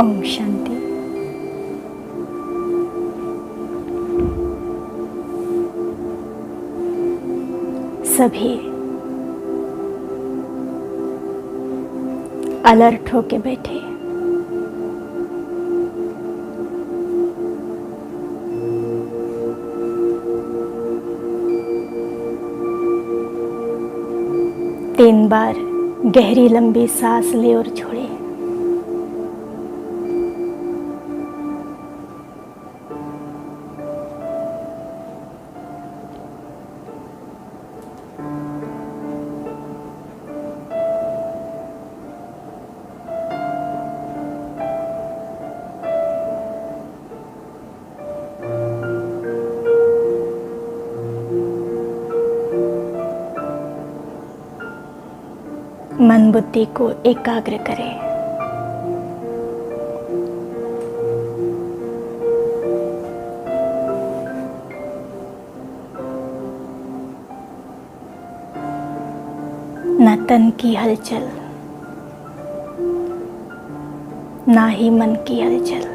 ओम शांति। सभी अलर्ट होके बैठे। तीन बार गहरी लंबी सांस ले और छोड़े। मन बुद्धि को एकाग्र करें। न तन की हलचल, ना ही मन की हलचल।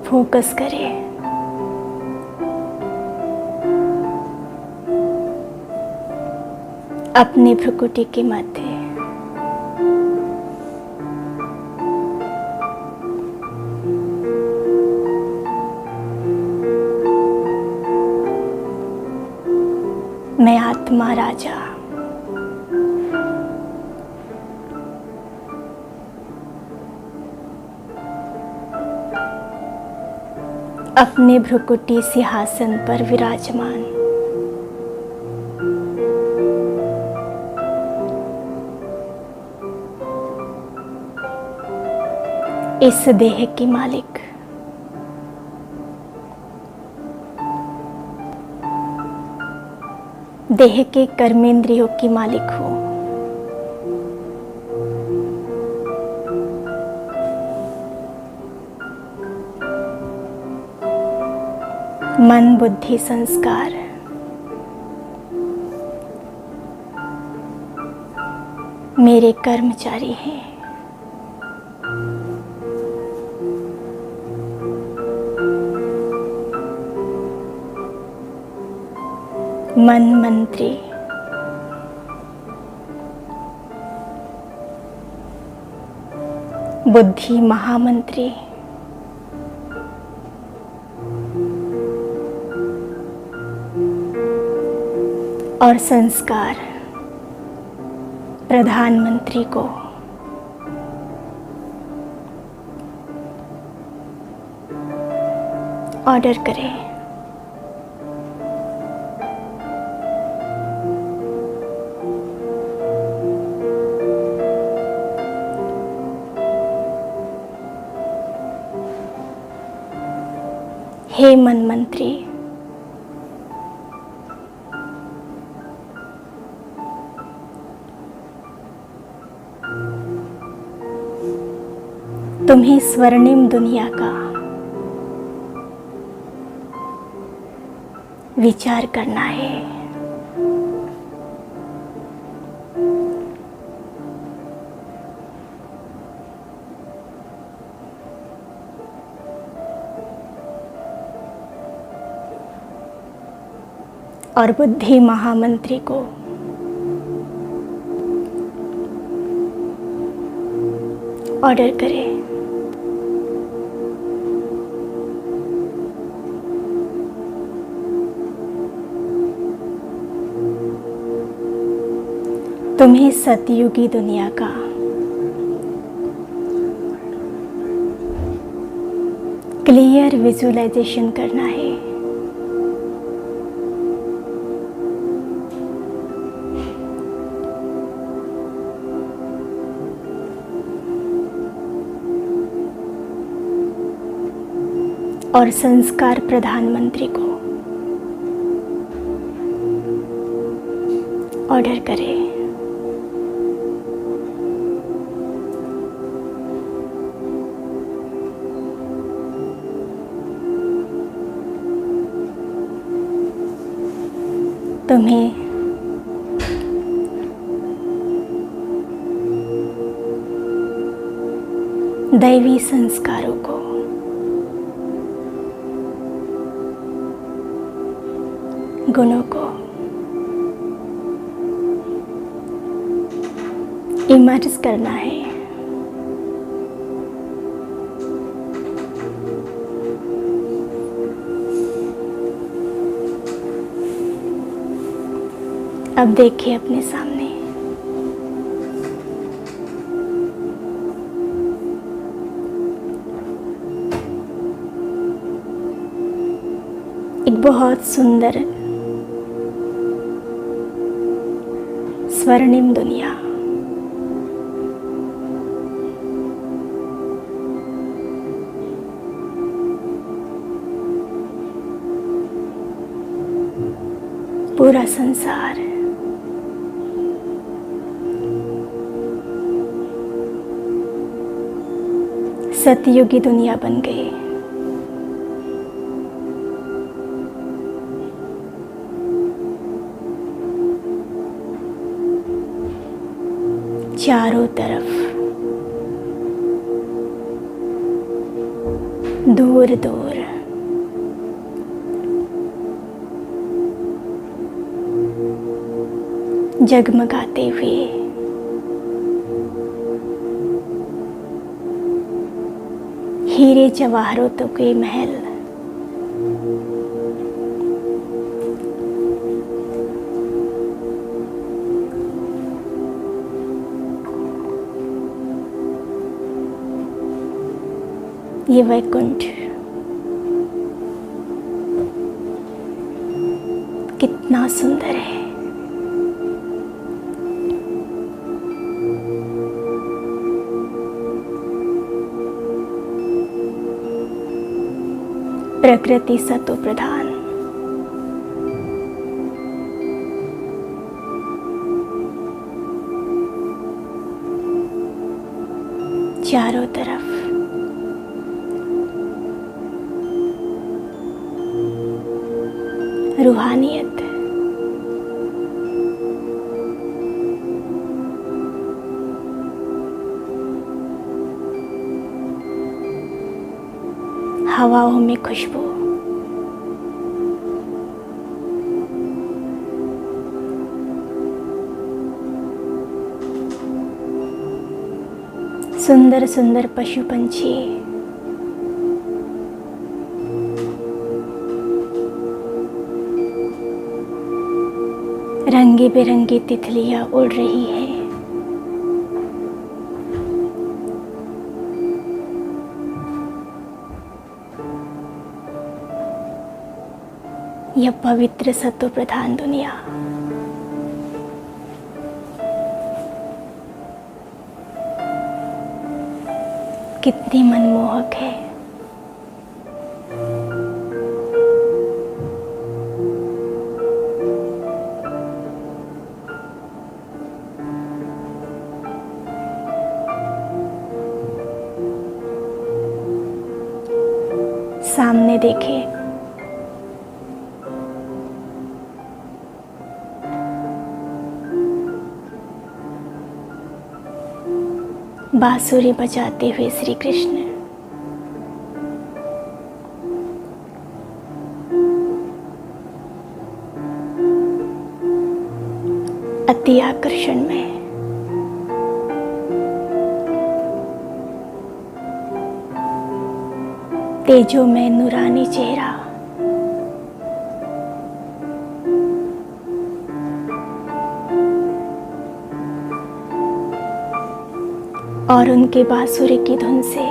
फोकस करें। अपनी भ्रुकुटी के मध्य। मैं आत्मा राजा। अपने भ्रुकुटी सिंहासन पर विराजमान। इस देह की मालिक। देह के कर्मेंद्रियों की मालिक हो। मन बुद्धि संस्कार मेरे कर्मचारी हैं। मन मंत्री बुद्धि महामंत्री और संस्कार प्रधानमंत्री को। ऑर्डर करें। हे मन मंत्री, तुम्हें स्वर्णिम दुनिया का विचार करना है। और बुद्धि महामंत्री को ऑर्डर करें। तुम्हें सतयुगी दुनिया का क्लियर विजुअलाइजेशन करना है। और संस्कार प्रधानमंत्री को ऑर्डर करें। तुम्हें दैवी संस्कारों को गुणों को इमर्ज करना है। अब देखिए अपने सामने एक बहुत सुंदर स्वर्णिम दुनिया। पूरा संसार सतयुगी दुनिया बन गई। चारों तरफ दूर दूर जगमगाते हुए हीरे जवाहरातों के महल, ये वैकुंठ कितना सुंदर है। प्रकृति सतो प्रधान, चारों तरफ रूहानियत, हवाओं में खुशबू, सुंदर सुंदर पशु पंछी, रंगी बिरंगी तितलियां उड़ रही है। यह पवित्र सत्व प्रधान दुनिया कितनी मनमोहक है। सामने देखें, बांसुरी बजाते हुए श्री कृष्ण अति आकर्षण में तेजो में नूरानी चेहरा, और उनके बांसुरी की धुन से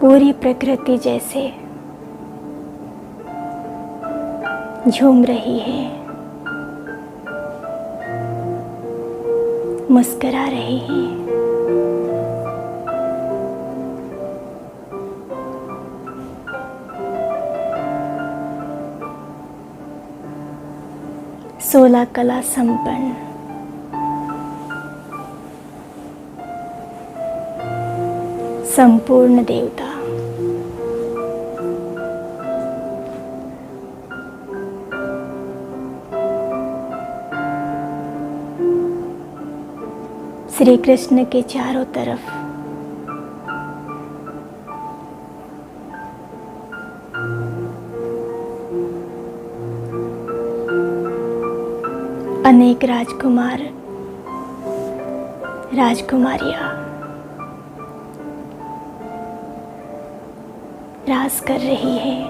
पूरी प्रकृति जैसे झूम रही है, मुस्कुरा रही है। सोलह कला संपन्न संपूर्ण देवता, श्री कृष्ण के चारों तरफ अनेक राजकुमार राजकुमारियां राज कर रही है।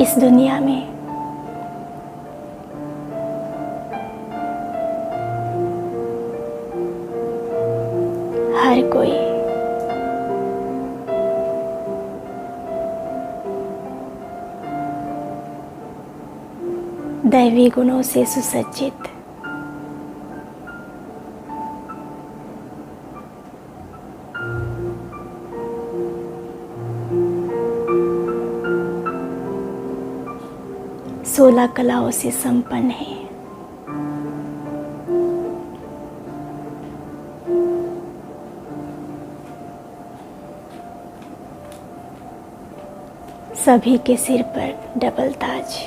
इस दुनिया में हर कोई दैवी गुणों से सुसज्जित, सोलह कलाओं से संपन्न है। सभी के सिर पर डबल ताज,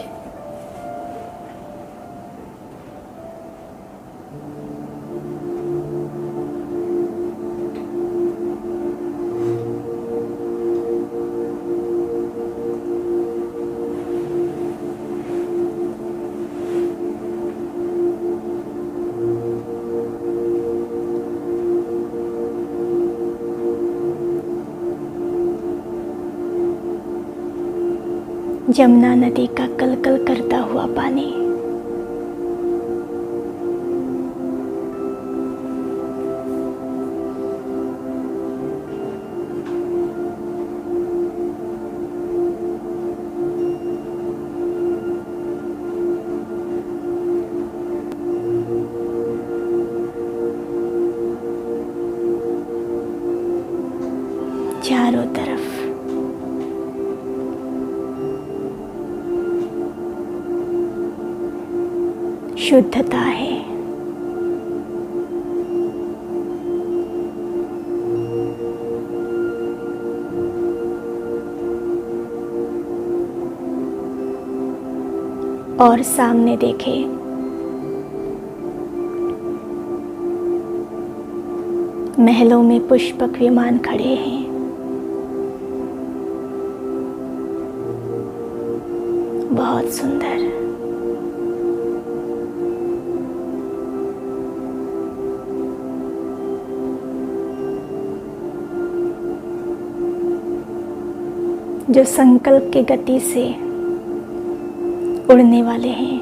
जमुना नदी का कलकल करता हुआ पानी, चारों तरफ शुद्धता है। और सामने देखे महलों में पुष्पक विमान खड़े हैं। बहुत सुंदर। जो संकल्प की गति से उड़ने वाले हैं।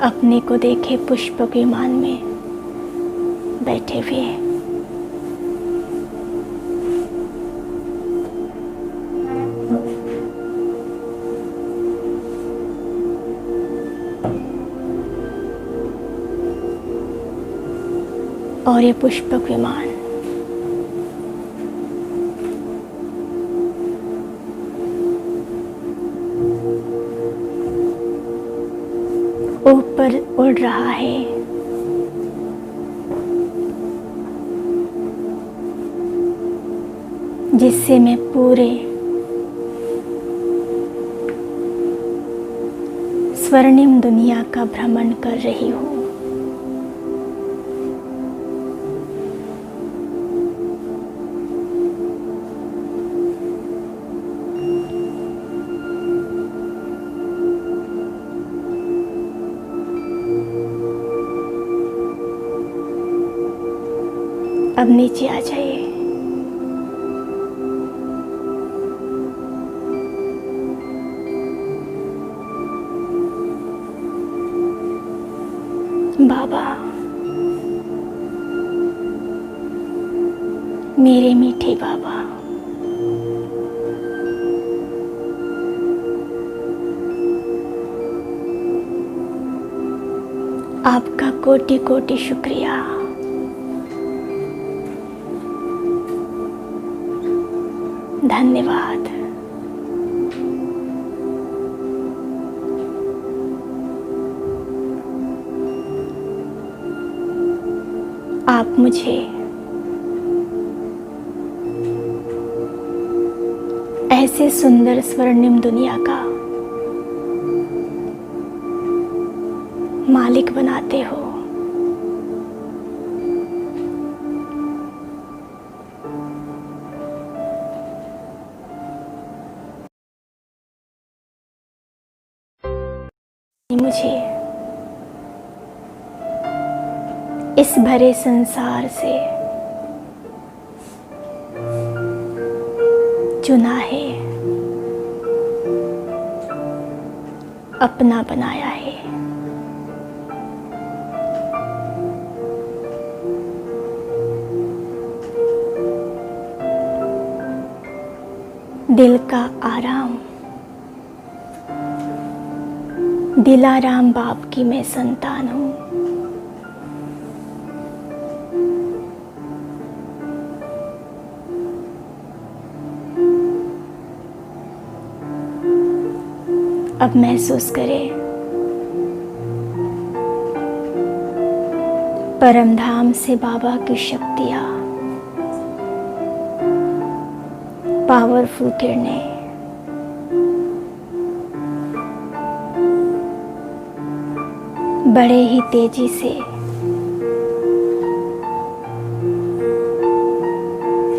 अपने को देखे पुष्पक विमान में बैठे हुए। और ये पुष्पक विमान ऊपर उड़ रहा है। जिससे मैं पूरे स्वर्णिम दुनिया का भ्रमण कर रही हूँ। अब नीचे आ जाइए। बाबा, मेरे मीठे बाबा, आपका कोटि कोटि शुक्रिया। धन्यवाद। आप मुझे ऐसे सुंदर स्वर्णिम दुनिया का मालिक बनाते हो। मुझे इस भरे संसार से चुना है, अपना बनाया है। दिल का आराम, दिलाराम बाप की मैं संतान हूँ। अब महसूस करें परमधाम से बाबा की शक्तियाँ, पावरफुल किरणें बड़े ही तेजी से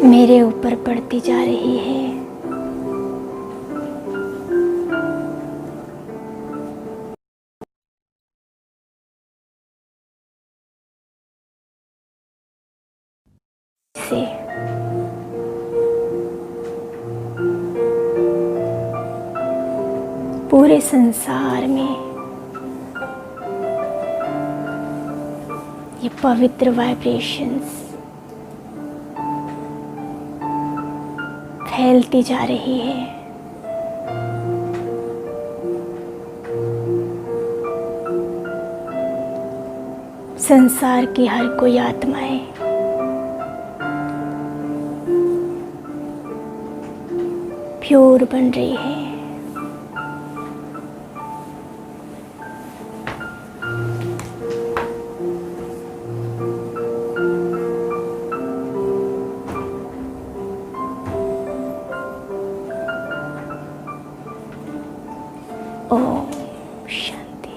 मेरे ऊपर पड़ती जा रही है। से पूरे संसार में ये पवित्र वाइब्रेशंस फैलती जा रही है। संसार की हर कोई आत्माएं प्योर बन रही है। ओम शांति।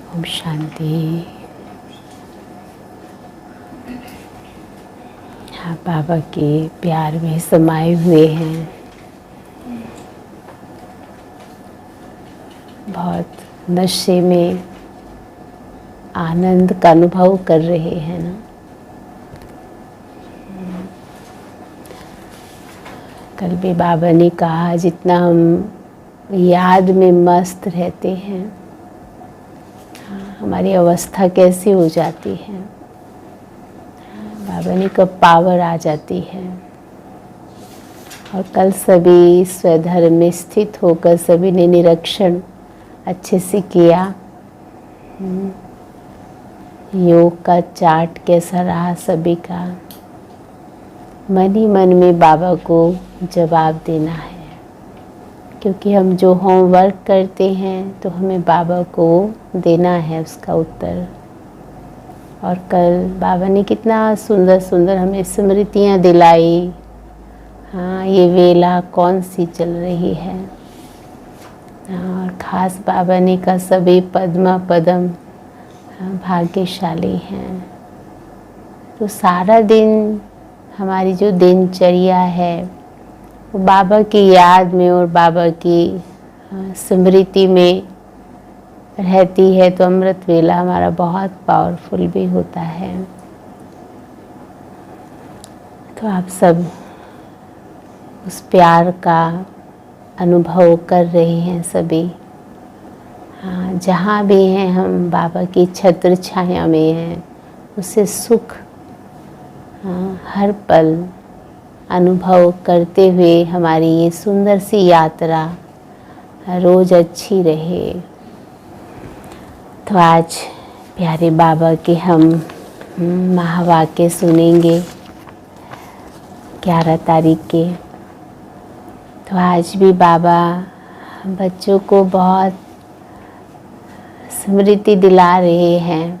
ओम शांति। आप बाबा के प्यार में समाये हुए हैं। बहुत नशे में आनंद का अनुभव कर रहे हैं ना। कल भी बाबा ने कहा जितना हम याद में मस्त रहते हैं, हमारी अवस्था कैसी हो जाती है, बाबा ने कब पावर आ जाती है। और कल सभी स्वधर्म में स्थित होकर सभी ने निरीक्षण अच्छे से किया। योग का चार्ट कैसा रहा सभी का। मन ही मन में बाबा को जवाब देना है, क्योंकि हम जो होमवर्क करते हैं तो हमें बाबा को देना है उसका उत्तर। और कल बाबा ने कितना सुंदर सुंदर हमें स्मृतियाँ दिलाई। हाँ, ये वेला कौन सी चल रही है। और ख़ास बाबा ने कहा सभी पद्मा पदम भाग्यशाली हैं। तो सारा दिन हमारी जो दिनचर्या है वो बाबा की याद में और बाबा की स्मृति में रहती है, तो अमृत वेला हमारा बहुत पावरफुल भी होता है। तो आप सब उस प्यार का अनुभव कर रहे हैं सभी। हाँ, जहाँ भी हैं हम बाबा की छत्र छाया में हैं, उससे सुख हर पल अनुभव करते हुए हमारी ये सुंदर सी यात्रा रोज अच्छी रहे। तो आज प्यारे बाबा के हम महावाक्य सुनेंगे 11 तारीख के। तो आज भी बाबा बच्चों को बहुत स्मृति दिला रहे हैं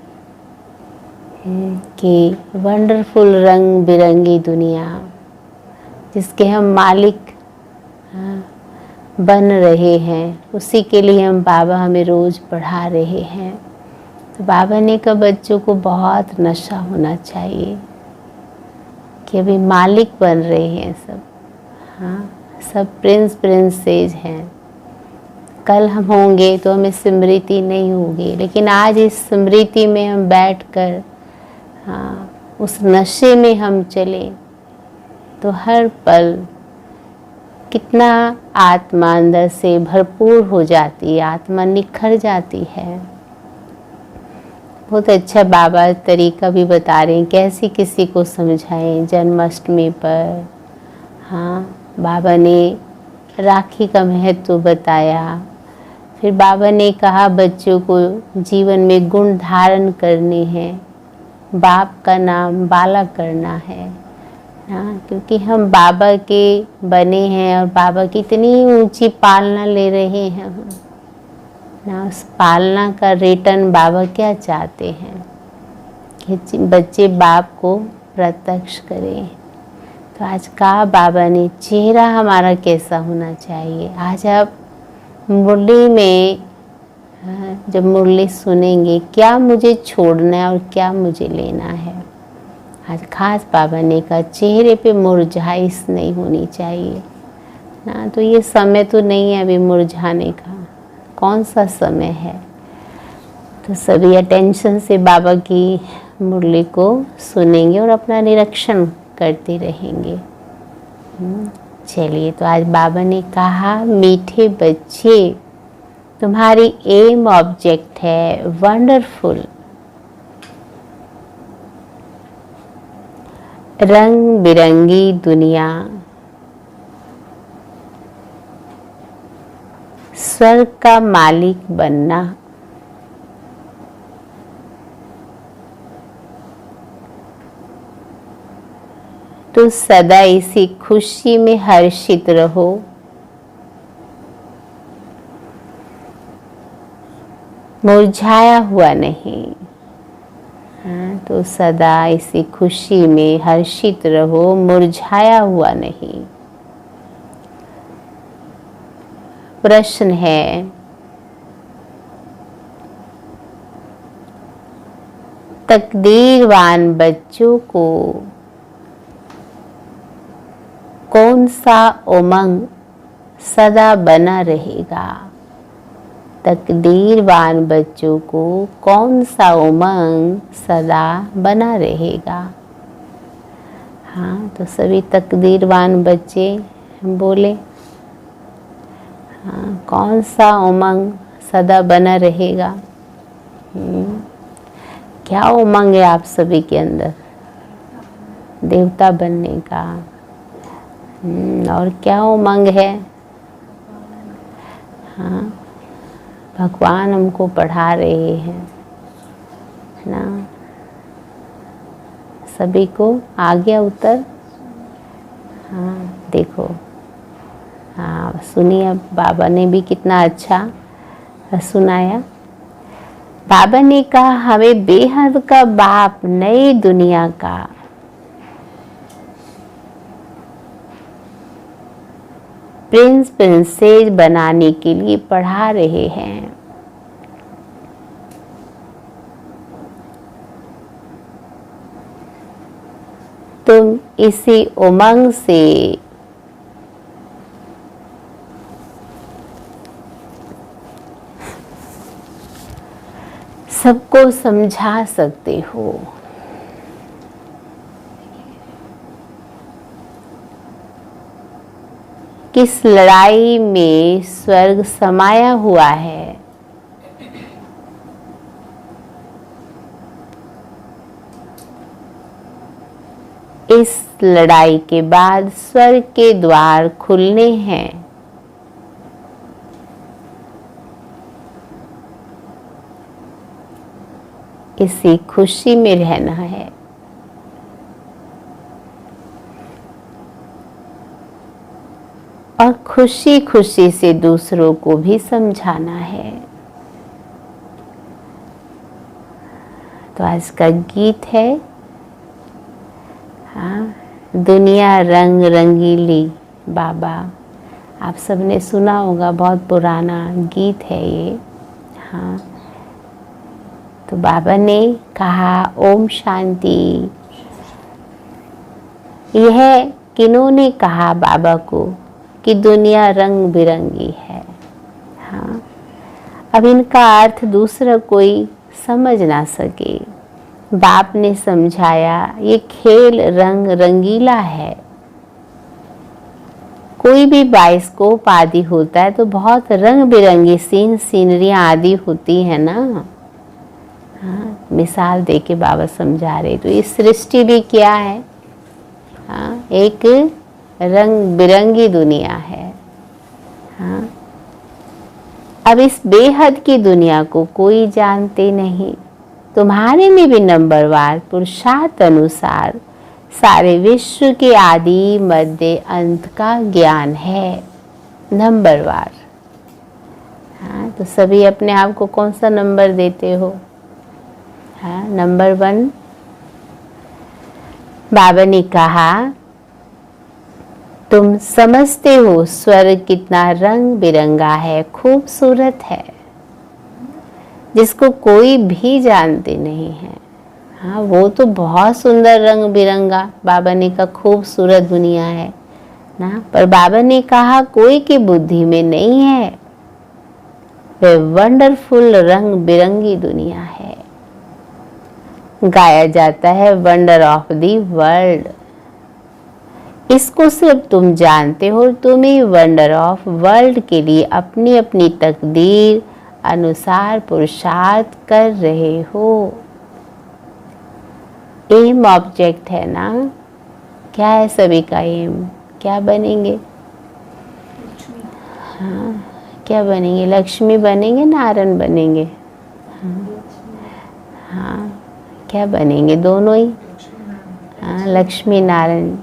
कि वंडरफुल रंग बिरंगी दुनिया जिसके हम मालिक बन रहे हैं, उसी के लिए हम बाबा हमें रोज़ पढ़ा रहे हैं। तो बाबा ने कहा बच्चों को बहुत नशा होना चाहिए कि अभी मालिक बन रहे हैं सब। हाँ, सब प्रिंस प्रिंसेस हैं। कल हम होंगे तो हमें स्मृति नहीं होगी, लेकिन आज इस स्मृति में हम बैठकर उस नशे में हम चलें तो हर पल कितना आत्मा अंदर से भरपूर हो जाती है, आत्मा निखर जाती है। बहुत अच्छा बाबा तरीका भी बता रहे हैं कैसे किसी को समझाएं। जन्माष्टमी पर बाबा ने राखी का महत्व बताया। फिर बाबा ने कहा बच्चों को जीवन में गुण धारण करने हैं, बाप का नाम बाला करना है। हाँ, क्योंकि हम बाबा के बने हैं और बाबा की इतनी ऊंची पालना ले रहे हैं हम ना, उस पालना का रिटर्न बाबा क्या चाहते हैं कि बच्चे बाप को प्रत्यक्ष करें। तो आज कहा बाबा ने चेहरा हमारा कैसा होना चाहिए। आज आप मुरली में जब मुरली सुनेंगे क्या मुझे छोड़ना है और क्या मुझे लेना है। आज खास बाबा ने कहा चेहरे पे मुरझाइश नहीं होनी चाहिए ना। तो ये समय तो नहीं है अभी मुरझाने का, कौन सा समय है। तो सभी अटेंशन से बाबा की मुरली को सुनेंगे और अपना निरीक्षण करते रहेंगे। चलिए, तो आज बाबा ने कहा मीठे बच्चे तुम्हारी एम ऑब्जेक्ट है वंडरफुल, रंग बिरंगी दुनिया, स्वर्ग का मालिक बनना। तो सदा इसी खुशी में हर्षित रहो। मुरझाया हुआ नहीं। हाँ, तो सदा इसी खुशी में हर्षित रहो, मुरझाया हुआ नहीं। प्रश्न है, तकदीरवान बच्चों को कौन सा उमंग सदा बना रहेगा। तकदीरवान बच्चों को कौन सा उमंग सदा बना रहेगा। हाँ, तो सभी तकदीरवान बच्चे बोले, हाँ, कौन सा उमंग सदा बना रहेगा। क्या उमंग है आप सभी के अंदर। देवता बनने का। और क्या उमंग है। हाँ, भगवान हमको पढ़ा रहे हैं ना। सभी को आ गया उत्तर। हाँ, देखो, हाँ, सुनिए बाबा ने भी कितना अच्छा सुनाया। बाबा ने कहा हमें बेहद का बाप नई दुनिया का प्रिंस प्रिंसेस बनाने के लिए पढ़ा रहे हैं। तुम इसी उमंग से सबको समझा सकते हो। किस लड़ाई में स्वर्ग समाया हुआ है। इस लड़ाई के बाद स्वर्ग के द्वार खुलने हैं। इसी खुशी में रहना है। और खुशी खुशी से दूसरों को भी समझाना है। तो आज का गीत है, हाँ, दुनिया रंग रंगीली। बाबा, आप सबने सुना होगा, बहुत पुराना गीत है ये। हाँ, तो बाबा ने कहा ओम शांति। यह किन्होंने कहा बाबा को कि दुनिया रंग बिरंगी है। हाँ, अब इनका अर्थ दूसरा कोई समझ ना सके। बाप ने समझाया ये खेल रंग रंगीला है। कोई भी बाइस्कोप आदि होता है तो बहुत रंग बिरंगी सीनरियाँ आदि होती है ना। हाँ, मिसाल दे के बाबा समझा रहे। तो इस सृष्टि भी क्या है। हाँ, एक रंग बिरंगी दुनिया है। हाँ, अब इस बेहद की दुनिया को कोई जानते नहीं। तुम्हारे में भी नंबरवार पुरुषार्थ अनुसार सारे विश्व के आदि मध्य अंत का ज्ञान है, नंबरवार। हाँ, तो सभी अपने आप को कौन सा नंबर देते हो? हाँ, नंबर 1। बाबा ने कहा, तुम समझते हो स्वर्ग कितना रंग बिरंगा है, खूबसूरत है, जिसको कोई भी जानते नहीं है। हाँ, वो तो बहुत सुंदर रंग बिरंगा बाबा ने कहा खूबसूरत दुनिया है ना, पर बाबा ने कहा कोई की बुद्धि में नहीं है। वह वंडरफुल रंग बिरंगी दुनिया है। गाया जाता है वंडर ऑफ दी वर्ल्ड। इसको सिर्फ तुम जानते हो, तुम ही वंडर ऑफ वर्ल्ड के लिए अपनी अपनी तकदीर अनुसार पुरुषार्थ कर रहे हो। एम ऑब्जेक्ट है ना, क्या है सभी का एम? क्या बनेंगे? हाँ, क्या बनेंगे? लक्ष्मी बनेंगे, नारायण बनेंगे? हाँ, क्या बनेंगे? दोनों ही। हाँ, लक्ष्मी नारायण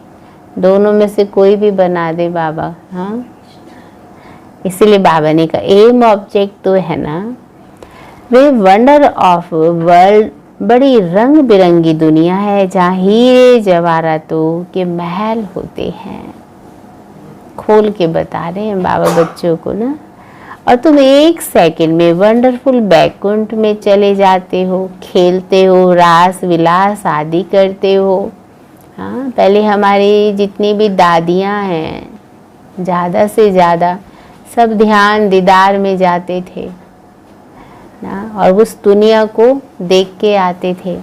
दोनों में से कोई भी बना दे बाबा। हाँ, इसीलिए बाबा ने कहा एम ऑब्जेक्ट तो है ना, वे वंडर ऑफ वर्ल्ड बड़ी रंग बिरंगी दुनिया है जहाँ हीरे जवाहरातों के महल होते हैं। खोल के बता रहे हैं बाबा बच्चों को ना। और तुम एक सेकंड में वंडरफुल बैकुंठ में चले जाते हो, खेलते हो, रास विलास आदि करते हो। हाँ, पहले हमारी जितनी भी दादियाँ हैं, ज़्यादा से ज़्यादा सब ध्यान दीदार में जाते थे ना, और उस दुनिया को देख के आते थे।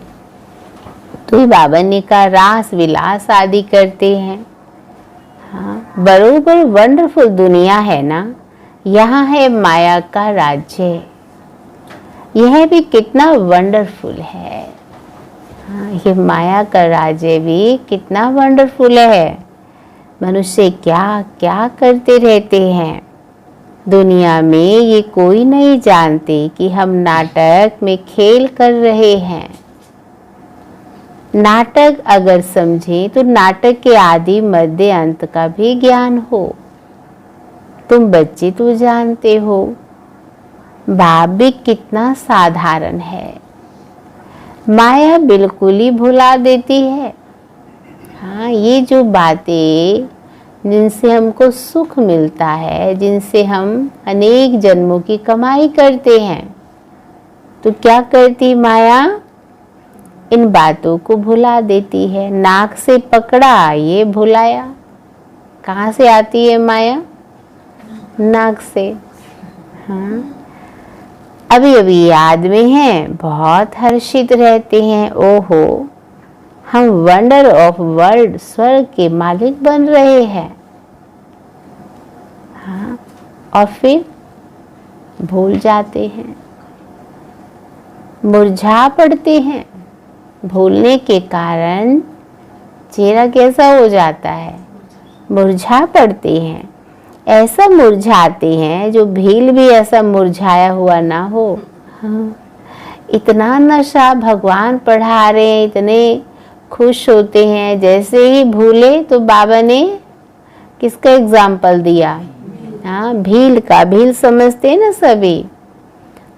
तो बाबा ने कहा रास विलास आदि करते हैं। हाँ, बरोबर वंडरफुल दुनिया है ना, यहाँ है माया का राज्य। यह भी कितना वंडरफुल है। हाँ, ये माया का राज्य भी कितना वंडरफुल है। मनुष्य क्या क्या करते रहते हैं दुनिया में, ये कोई नहीं जानते कि हम नाटक में खेल कर रहे हैं। नाटक अगर समझे तो नाटक के आदि मध्य अंत का भी ज्ञान हो। तुम बच्चे तो जानते हो, बाप भी कितना साधारण है। माया बिल्कुल ही भुला देती है। हाँ, ये जो बातें जिनसे हमको सुख मिलता है, जिनसे हम अनेक जन्मों की कमाई करते हैं, तो क्या करती माया? इन बातों को भुला देती है। नाक से पकड़ा, ये भुलाया। कहाँ से आती है माया? नाक से। हाँ, अभी अभी याद में हैं, बहुत हर्षित रहते हैं। ओहो, हम वंडर ऑफ वर्ल्ड स्वर्ग के मालिक बन रहे हैं। हाँ, और फिर भूल जाते हैं, मुरझा पड़ते हैं। भूलने के कारण चेहरा कैसा हो जाता है? मुरझा पड़ते हैं। ऐसा मुरझाते हैं जो भील भी ऐसा मुरझाया हुआ ना हो। हाँ, इतना नशा भगवान पढ़ा रहे हैं, इतने खुश होते हैं। जैसे ही भूले तो बाबा ने किसका एग्जाम्पल दिया? हाँ, भील का। भील समझते हैं ना सभी।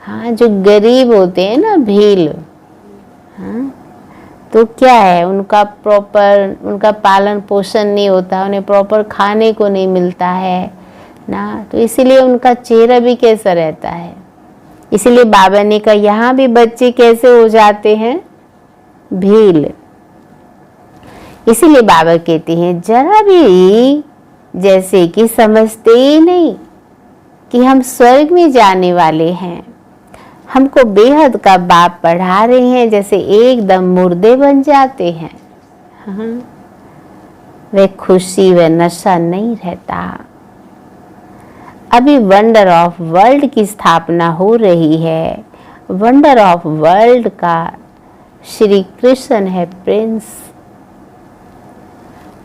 हाँ, जो गरीब होते हैं ना भील, हाँ, तो क्या है, उनका प्रॉपर उनका पालन पोषण नहीं होता, उन्हें प्रॉपर खाने को नहीं मिलता है ना, तो इसीलिए उनका चेहरा भी कैसा रहता है। इसीलिए बाबा ने कहा यहाँ भी बच्चे कैसे हो जाते हैं? भील। इसीलिए बाबा कहते हैं जरा भी जैसे कि समझते ही नहीं कि हम स्वर्ग में जाने वाले हैं। हमको बेहद का बाप पढ़ा रहे हैं, जैसे एकदम मुर्दे बन जाते हैं। हाँ, वे खुशी व नशा नहीं रहता। अभी वंडर ऑफ वर्ल्ड की स्थापना हो रही है। वंडर ऑफ वर्ल्ड का श्री कृष्ण है प्रिंस।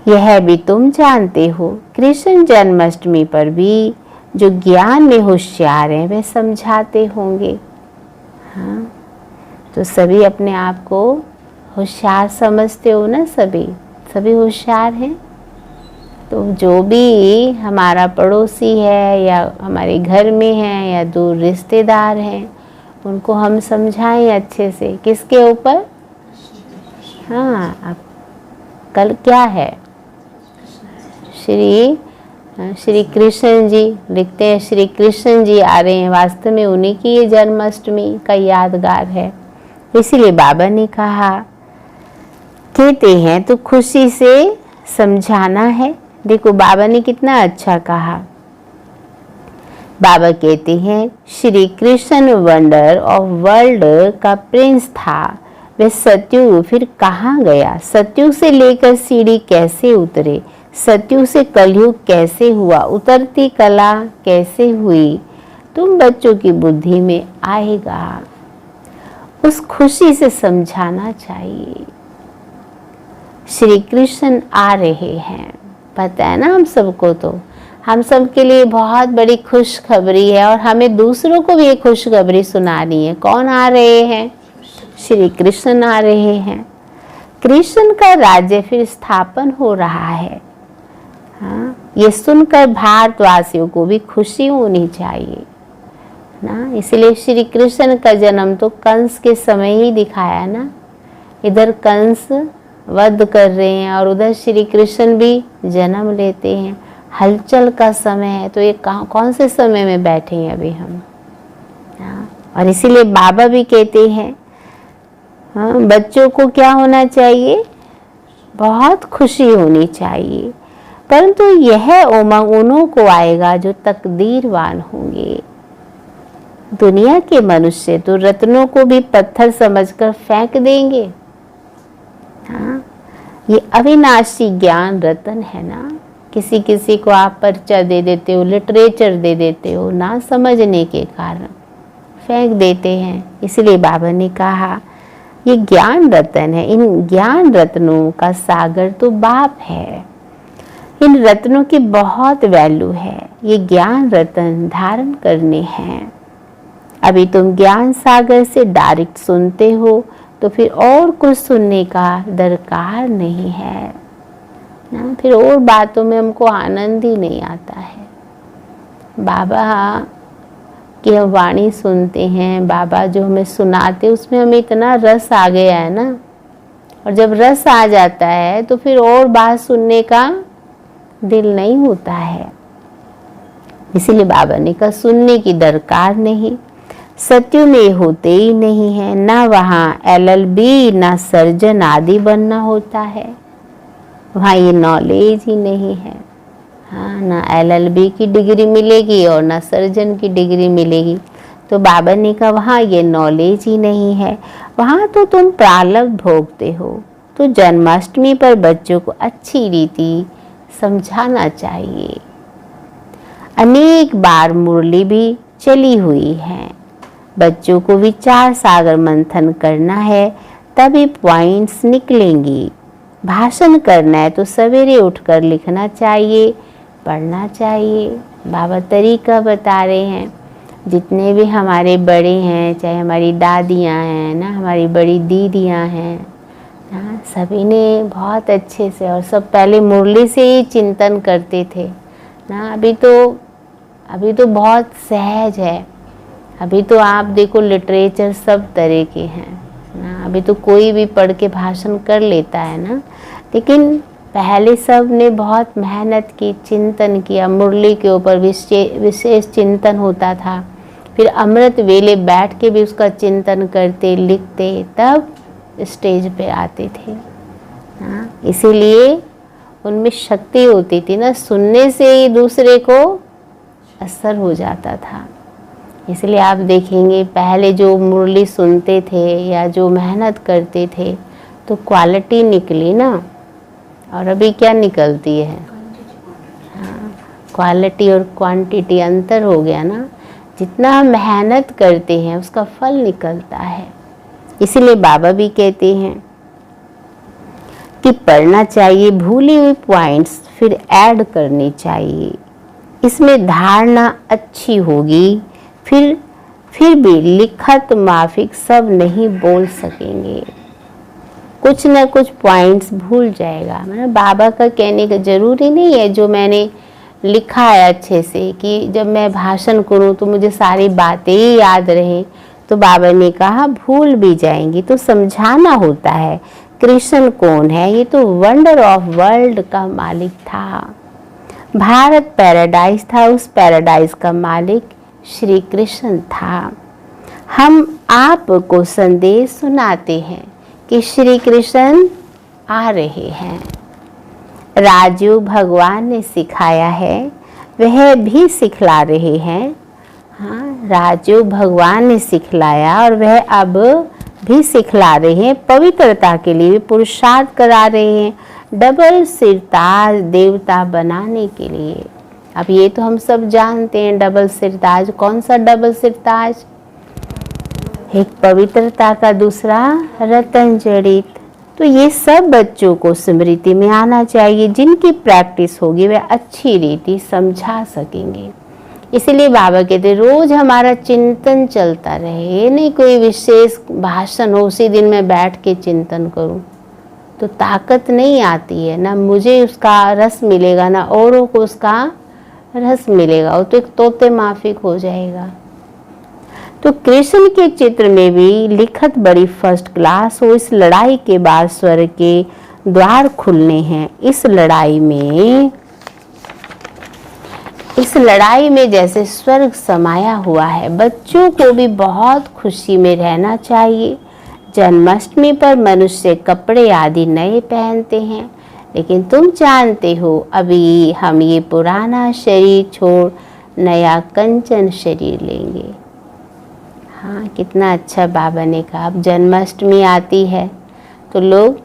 यह भी तुम जानते हो। कृष्ण जन्माष्टमी पर भी जो ज्ञान में होशियार हैं वे समझाते होंगे। हाँ, तो सभी अपने आप को होशियार समझते हो ना सभी। सभी होशियार हैं। तो जो भी हमारा पड़ोसी है या हमारे घर में है या दूर रिश्तेदार हैं, उनको हम समझाएं अच्छे से। किसके ऊपर? हाँ, अब कल क्या है? श्री कृष्ण जी लिखते हैं, श्री कृष्ण जी आ रहे हैं। वास्तव में उन्हीं की ये जन्माष्टमी का यादगार है। इसीलिए बाबा ने कहा, कहते हैं तो खुशी से समझाना है। देखो बाबा ने कितना अच्छा कहा। बाबा कहते हैं, Shri Krishna wonder of world का प्रिंस था। वह सतयुग फिर कहाँ गया? सतयुग से लेकर सीढ़ी कैसे उतरे? सतयुग से कलयुग कैसे हुआ? उतरती कला कैसे हुई? तुम बच्चों की बुद्धि में आएगा। उस खुशी से समझाना चाहिए। श्री कृष्ण आ रहे हैं, पता है ना हम सबको। तो हम सब के लिए बहुत बड़ी खुशखबरी है और हमें दूसरों को भी ये खुशखबरी सुनानी है। कौन आ रहे हैं? श्री कृष्ण आ रहे हैं। कृष्ण का राज्य फिर स्थापन हो रहा है। हाँ, ये सुनकर भारतवासियों को भी खुशी होनी चाहिए ना। इसलिए श्री कृष्ण का जन्म तो कंस के समय ही दिखाया ना। इधर कंस वध कर रहे हैं और उधर श्री कृष्ण भी जन्म लेते हैं। हलचल का समय है, तो ये कौन से समय में बैठे हैं अभी हम? हाँ, और इसीलिए बाबा भी कहते हैं, हाँ, बच्चों को क्या होना चाहिए? बहुत खुशी होनी चाहिए। परंतु यह उमंग उन्हों को आएगा जो तकदीरवान होंगे। दुनिया के मनुष्य तो रत्नों को भी पत्थर समझकर फेंक देंगे। हाँ, ये अविनाशी ज्ञान रतन है ना। किसी किसी को आप पर्चा दे देते हो, लिटरेचर दे देते हो, ना समझने के कारण फेंक देते हैं। इसलिए बाबा ने कहा, ये ज्ञान रतन है। इन ज्ञान रत्नों का सागर तो बाप है। इन रत्नों की बहुत वैल्यू है। ये ज्ञान रतन धारण करने हैं। अभी तुम ज्ञान सागर से डायरेक्ट सुनते हो, तो फिर और कुछ सुनने का दरकार नहीं है ना। फिर और बातों में हमको आनंद ही नहीं आता है। बाबा की हम वाणी सुनते हैं, बाबा जो हमें सुनाते, उसमें हमें इतना रस आ गया है ना। और जब रस आ जाता है तो फिर और बात सुनने का दिल नहीं होता है। इसीलिए बाबा ने कहा, सुनने की दरकार नहीं। सत्य में होते ही नहीं है ना। वहाँ LLB ना सर्जन आदि बनना होता है। वहाँ ये नॉलेज ही नहीं है। हाँ, ना LLB की डिग्री मिलेगी और ना सर्जन की डिग्री मिलेगी। तो बाबा ने कहा, वहाँ ये नॉलेज ही नहीं है। वहाँ तो तुम प्रारब्ध भोगते हो। तो जन्माष्टमी पर बच्चों को अच्छी रीति समझाना चाहिए। अनेक बार मुरली भी चली हुई है। बच्चों को विचार सागर मंथन करना है, तभी पॉइंट्स निकलेंगी। भाषण करना है तो सवेरे उठकर लिखना चाहिए, पढ़ना चाहिए। बाबा तरीका बता रहे हैं। जितने भी हमारे बड़े हैं, चाहे हमारी दादियाँ हैं ना, हमारी बड़ी दीदियाँ हैं ना, सभी ने बहुत अच्छे से, और सब पहले मुरली से ही चिंतन करते थे ना। अभी तो बहुत सहज है। अभी तो आप देखो लिटरेचर सब तरह के हैं ना। अभी तो कोई भी पढ़ के भाषण कर लेता है ना। लेकिन पहले सब ने बहुत मेहनत की, चिंतन किया। मुरली के ऊपर विशेष चिंतन होता था। फिर अमृत वेले बैठ के भी उसका चिंतन करते, लिखते, तब स्टेज पे आते थे ना। इसीलिए उनमें शक्ति होती थी ना। सुनने से ही दूसरे को असर हो जाता था। इसलिए आप देखेंगे पहले जो मुरली सुनते थे या जो मेहनत करते थे, तो क्वालिटी निकली ना। और अभी क्या निकलती है? हाँ, क्वालिटी और क्वांटिटी अंतर हो गया ना। जितना हम मेहनत करते हैं उसका फल निकलता है। इसीलिए बाबा भी कहते हैं कि पढ़ना चाहिए, भूली हुई पॉइंट्स फिर ऐड करनी चाहिए। इसमें धारणा अच्छी होगी। फिर भी लिखत माफिक सब नहीं बोल सकेंगे। कुछ न कुछ पॉइंट्स भूल जाएगा। मतलब बाबा का कहने का ज़रूरी नहीं है जो मैंने लिखा है अच्छे से कि जब मैं भाषण करूं तो मुझे सारी बातें ही याद रहे। तो बाबा ने कहा भूल भी जाएंगी, तो समझाना होता है कृष्ण कौन है। ये तो वंडर ऑफ वर्ल्ड का मालिक था। भारत पैराडाइज था, उस पैराडाइज का मालिक श्री कृष्ण था। हम आपको संदेश सुनाते हैं कि श्री कृष्ण आ रहे हैं। राजयोग भगवान ने सिखाया है, वह भी सिखला रहे हैं। हाँ, राजयोग भगवान ने सिखलाया और वह अब भी सिखला रहे हैं। पवित्रता के लिए पुरुषार्थ करा रहे हैं, डबल सिरताज देवता बनाने के लिए। अब ये तो हम सब जानते हैं डबल सिरताज। कौन सा डबल सिरताज? एक पवित्रता का, दूसरा रतन जड़ित। तो ये सब बच्चों को स्मृति में आना चाहिए। जिनकी प्रैक्टिस होगी वे अच्छी रीति समझा सकेंगे। इसलिए बाबा कहते रोज हमारा चिंतन चलता रहे। ये नहीं कोई विशेष भाषण हो उसी दिन मैं बैठ के चिंतन करूं, तो ताकत नहीं आती है। ना मुझे उसका रस मिलेगा, ना औरों को उसका रस मिलेगा। वो तो एक तोते माफिक हो जाएगा। तो कृष्ण के चित्र में भी लिखत बड़ी फर्स्ट क्लास हो। इस लड़ाई के बाद स्वर्ग के द्वार खुलने हैं। इस लड़ाई में जैसे स्वर्ग समाया हुआ है। बच्चों को भी बहुत खुशी में रहना चाहिए। जन्माष्टमी पर मनुष्य कपड़े आदि नए पहनते हैं, लेकिन तुम जानते हो अभी हम ये पुराना शरीर छोड़ नया कंचन शरीर लेंगे। हाँ, कितना अच्छा बाबा ने कहा। अब जन्माष्टमी आती है तो लोग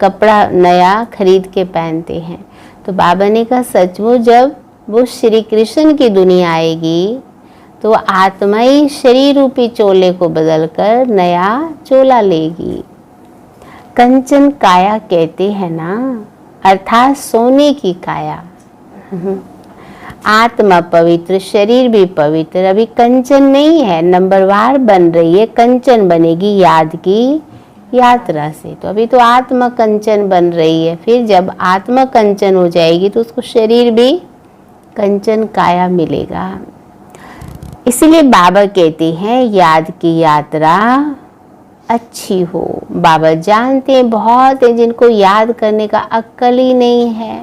कपड़ा नया खरीद के पहनते हैं। तो बाबा ने कहा सचमुच जब वो श्री कृष्ण की दुनिया आएगी तो आत्मा ही शरीर रूपी चोले को बदलकर नया चोला लेगी। कंचन काया कहते हैं ना, अर्थात सोने की काया। आत्मा पवित्र, शरीर भी पवित्र। अभी कंचन नहीं है, नंबरवार बन रही है, कंचन बनेगी याद की यात्रा से। तो अभी तो आत्मा कंचन बन रही है। फिर जब आत्मा कंचन हो जाएगी तो उसको शरीर भी कंचन काया मिलेगा। इसलिए बाबा कहते हैं याद की यात्रा अच्छी हो। बाबा जानते हैं बहुत है जिनको याद करने का अक्ल ही नहीं है।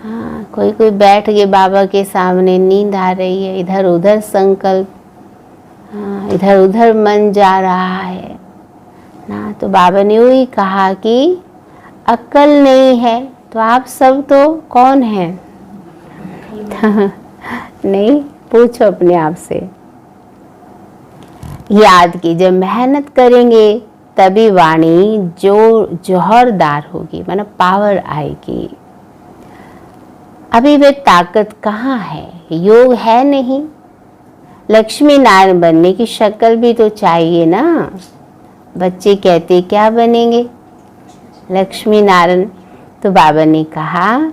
हाँ, कोई कोई बैठ के बाबा के सामने नींद आ रही है, इधर उधर संकल्प, हाँ, इधर उधर मन जा रहा है ना। तो बाबा ने वही कहा कि अक्ल नहीं है। तो आप सब तो कौन हैं? नहीं, पूछो अपने आप से। याद की जब मेहनत करेंगे तभी वाणी जोहरदार होगी, मतलब पावर आएगी। अभी वे ताकत कहाँ है? योग है नहीं। लक्ष्मी नारायण बनने की शक्ल भी तो चाहिए ना। बच्चे कहते क्या बनेंगे? लक्ष्मी नारायण। तो बाबा ने कहा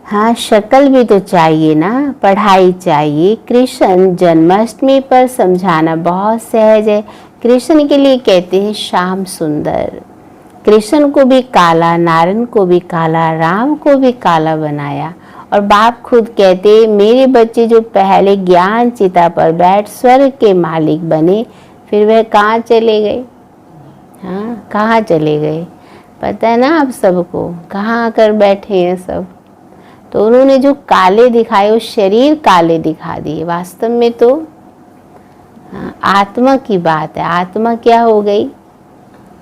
हाँ, शक्ल भी तो चाहिए ना, पढ़ाई चाहिए। कृष्ण जन्माष्टमी पर समझाना बहुत सहज है। कृष्ण के लिए कहते हैं श्याम सुंदर। कृष्ण को भी काला, नारायण को भी काला, राम को भी काला बनाया। और बाप खुद कहते मेरे बच्चे जो पहले ज्ञान चिता पर बैठ स्वर्ग के मालिक बने, फिर वह कहाँ चले गए? हाँ, कहाँ चले गए? पता है ना आप सबको, कहाँ आकर बैठे हैं सब। तो उन्होंने जो काले दिखाए वो शरीर काले दिखा दिए। वास्तव में तो आत्मा की बात है। आत्मा क्या हो गई?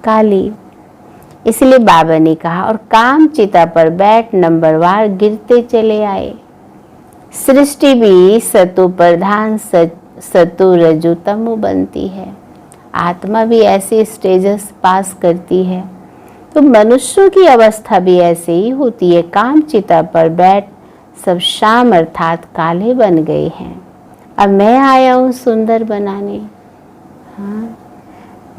काली। इसलिए बाबा ने कहा और काम चिता पर बैठ नंबरवार गिरते चले आए। सृष्टि भी सतो प्रधान सतो रजो तमो बनती है। आत्मा भी ऐसे स्टेजेस पास करती है। तो मनुष्यों की अवस्था भी ऐसे ही होती है। काम चिता पर बैठ सब शाम अर्थात काले बन गए हैं। अब मैं आया हूँ सुंदर बनाने। हाँ,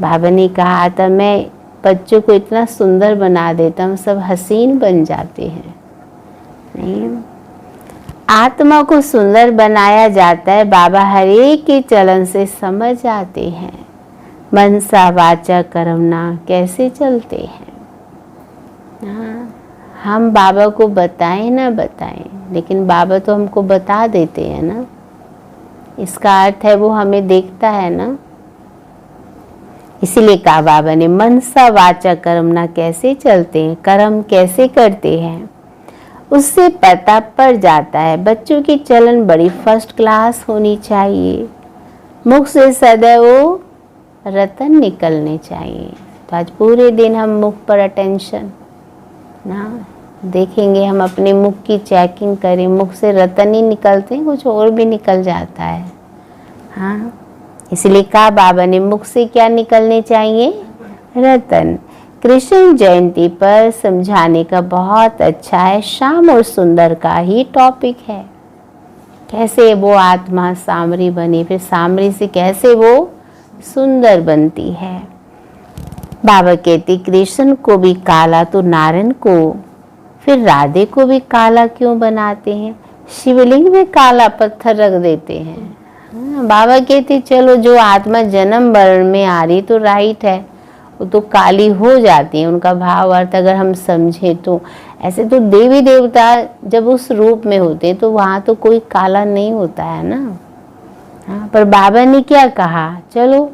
बाबा ने कहा था मैं बच्चों को इतना सुंदर बना देता हूँ सब हसीन बन जाते हैं। नहीं, आत्मा को सुंदर बनाया जाता है। बाबा हर एक के चलन से समझ आते हैं। मनसा वाचा कर्मणा कैसे चलते हैं। हाँ, हम बाबा को बताएं ना बताएं, लेकिन बाबा तो हमको बता देते हैं ना। इसका अर्थ है वो हमें देखता है ना। इसीलिए कहा बाबा ने मनसा वाचा कर्मणा कैसे चलते हैं, कर्म कैसे करते हैं, उससे पता पड़ जाता है। बच्चों की चलन बड़ी फर्स्ट क्लास होनी चाहिए, मुख से सदैव रतन निकलने चाहिए। तो आज पूरे दिन हम मुख पर अटेंशन ना देखेंगे, हम अपने मुख की चेकिंग करें। मुख से रतन ही निकलते हैं, कुछ और भी निकल जाता है। हाँ, इसलिए कहा बाबा ने मुख से क्या निकलने चाहिए, रतन। कृष्ण जयंती पर समझाने का बहुत अच्छा है, श्याम और सुंदर का ही टॉपिक है। कैसे वो आत्मा सामरी बनी, फिर सामरी से कैसे वो सुंदर बनती है। बाबा कहते कृष्ण को भी काला तो नारायण को, फिर राधे को भी काला क्यों बनाते हैं। शिवलिंग में काला पत्थर रख देते हैं। बाबा कहते चलो जो आत्मा जन्म मरण में आ रही तो राइट है, वो तो काली हो जाती है। उनका भाव अर्थ अगर हम समझे तो ऐसे तो देवी देवता जब उस रूप में होते हैं तो वहाँ तो कोई काला नहीं होता है ना। हाँ, पर बाबा ने क्या कहा, चलो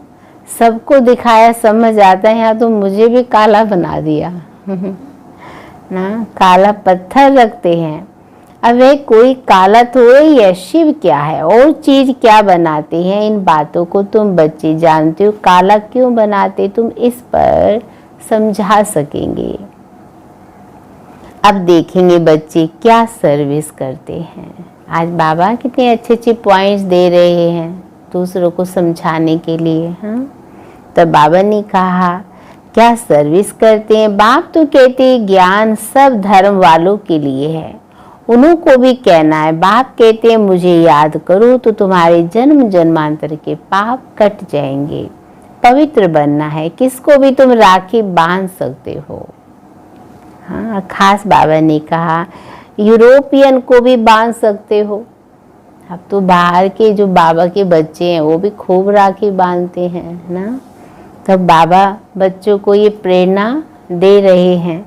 सबको दिखाया, समझ आता है, यहाँ तो मुझे भी काला बना दिया ना। काला पत्थर रखते हैं। अब वह कोई काला थोड़ी है, शिव क्या है और चीज क्या बनाते हैं, इन बातों को तुम बच्चे जानते हो। काला क्यों बनाते तुम इस पर समझा सकेंगे। अब देखेंगे बच्चे क्या सर्विस करते हैं। आज बाबा कितने अच्छे अच्छे पॉइंट्स दे रहे हैं दूसरों को समझाने के लिए। हाँ, तब बाबा ने कहा क्या सर्विस करते हैं। बाप तो कहते हैं ज्ञान सब धर्म वालों के लिए है, उन्हों को भी कहना है। बाप कहते हैं मुझे याद करो तो तुम्हारे जन्म जन्मांतर के पाप कट जाएंगे। पवित्र बनना है, किसको भी तुम राखी बांध सकते हो। हाँ, खास बाबा ने कहा यूरोपियन को भी बांध सकते हो। अब तो बाहर के जो बाबा के बच्चे हैं वो भी खूब राखी बांधते हैं ना। तब बाबा बच्चों को ये प्रेरणा दे रहे हैं।